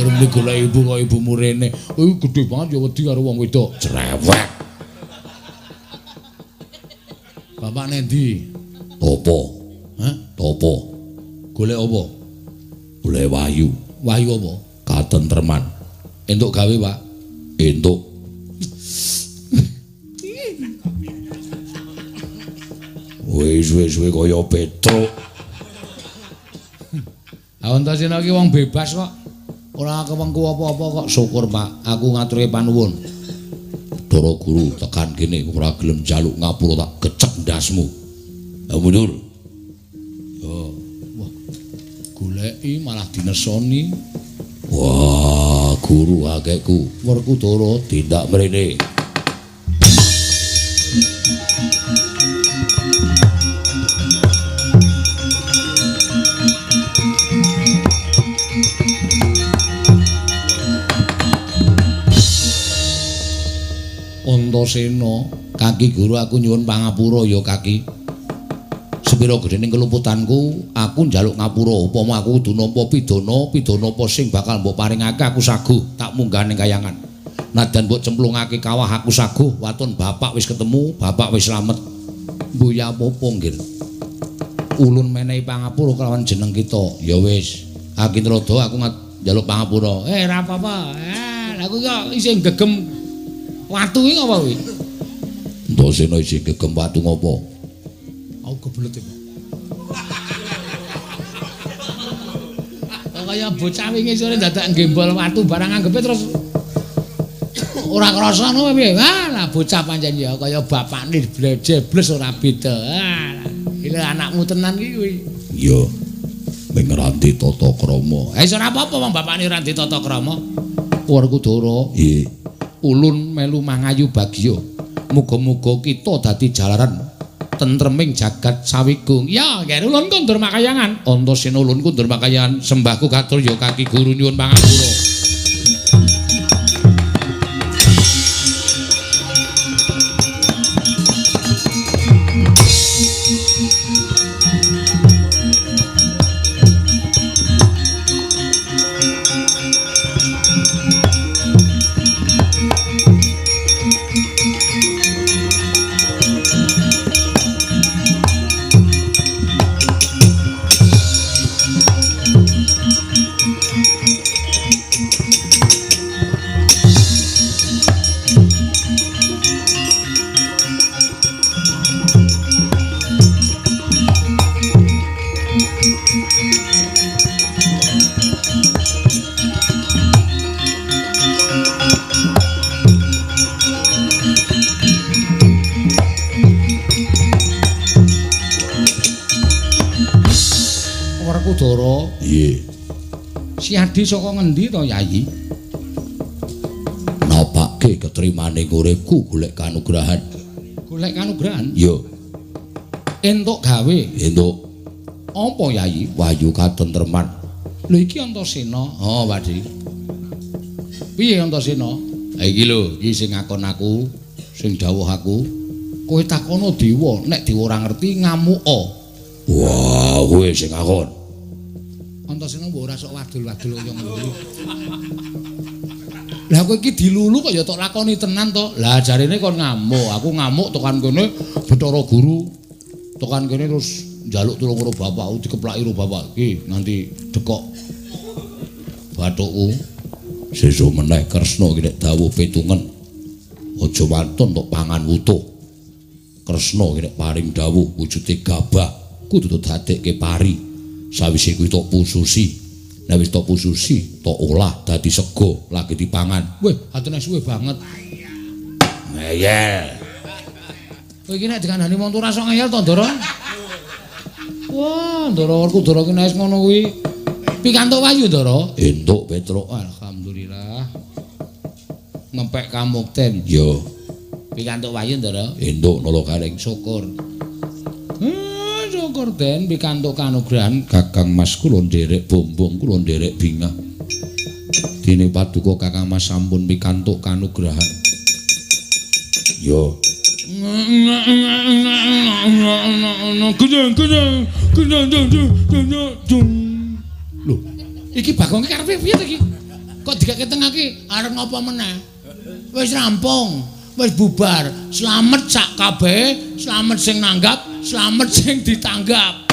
Ngrembe golek ibu kok ibu murene. Oh, gedhe banget ya wedi karo wong wedok. Cerewet. Bapak nendi? Topo. Hah? Topo. Golek apa? Golek wahyu. Wahyu apa? Katentreman. Entuk gawe, Pak. Entuk. Wis kaya Petruk. Antasena ki wong bebas kok. Ora kewengku apa-apa kok. Syukur, Pak. Aku ngaturke panuwun. Bathara Guru tekan kene ora gelem njaluk ngapura tak gecek ndasmu. Ya mundur. Yo. Wah. Goleki malah dinesoni. Wah, guru akekku. Werkudara tindak mrene. Antasena, Kaki Guru aku nyuwun pangapura ya Kaki. Sepira gedhening keluputanku, aku njaluk ngapura upama aku kudu nampa pidana apa sing bakal mbok paringake aku saguh tak munggah ning kayangan. Nadan mbok cemplungake kawah aku saguh, waton bapak wis ketemu, bapak wis slamet. Mbuya apa-apa nggih. Ulun menehi pangapura kelawan jeneng kita. Ya wis, Akinrada aku njaluk pangapura. Ora apa-apa. Aku kok isih gegem watu iki apa kuwi? Antasena isih gegem watu ngopo? Aku kebelet iki. Kaya bocah wingi sore dadak gembol watu barang anggepe terus ora krasa ngono piye? Lah bocah pancen ya kaya bapakne jebles ora beda. Iki anakmu tenan iki kuwi. Iya. Ming ngeranti tata krama. Iso ora apa-apa wong bapakne ora di tata krama. Werkudara. Nggih. Ulun melu mangayu bagya. Muga-muga kita dadi jalaran tentreming jagat sawigung. Ya, nggih ulun kondur makayangan. Antasena ulun kondur makayangan sembahku katur ya kaki guru nyuwun pangapura. Werkudara. Nggih. Si Adi saka ngendi to, Yayi? Napake ketrimane uripku golek kanugrahan. Golek kanugrahan? Yo. Entuk gawe. Entuk Apa, Yayi? wayu katentreman. Lho iki Antasena. Oh, Wadi. Piye Antasena? Ha iki lho, iki sing ngakon aku, sing dawuh aku. Kowe takono dewa, nek dewa ora ngerti ngamuka. Wah, kowe sing ngakon. Antasena mbok ora sok wadul-wadul kaya ngono. Lah kowe iki dilulu kok ya tok lakoni tenan to. Lah jarene kon ngamuk, aku ngamuk tekan kene Bathara Guru. Tekan kene terus njaluk tulung karo bapakku dikeplaki karo bapak iki nganti dekok bathukku. Sesuk meneh Kresna iki nek dawuh petungen. Aja mantun tok pangan wutuh. Kresna iki nek paring dawuh wujude gabah kudu dadekke pari. Sawise kuwi tok pususi. Nek wis tok pususi, tok olah dadi sego lagi dipangan. Weh, atene suwe banget. Ngeyel. Kowe iki nek dikandani montor ora sok ngeyel to, Ndara? Wah, Ndara Werkudara ki nek ngono kuwi pikantuk wayu, Ndara. Entuk Petruk. Alhamdulillah. Ngempek kamukten. Yo, Pikantuk wayu, Ndara. entuk nolo karing Syukur. Syukur den pikantuk kanugrahan Kakang Mas kula nderek bombong kula nderek bingah. Dene paduka Kakang Mas sampun pikantuk kanugrahan. Yo. Lho, iki Bagong karepe piye to iki? Kok diketengake arep ngapa meneh? Wis rampung, wis bubar. Slamet sak kabeh, slamet sing nanggap, slamet sing ditanggap.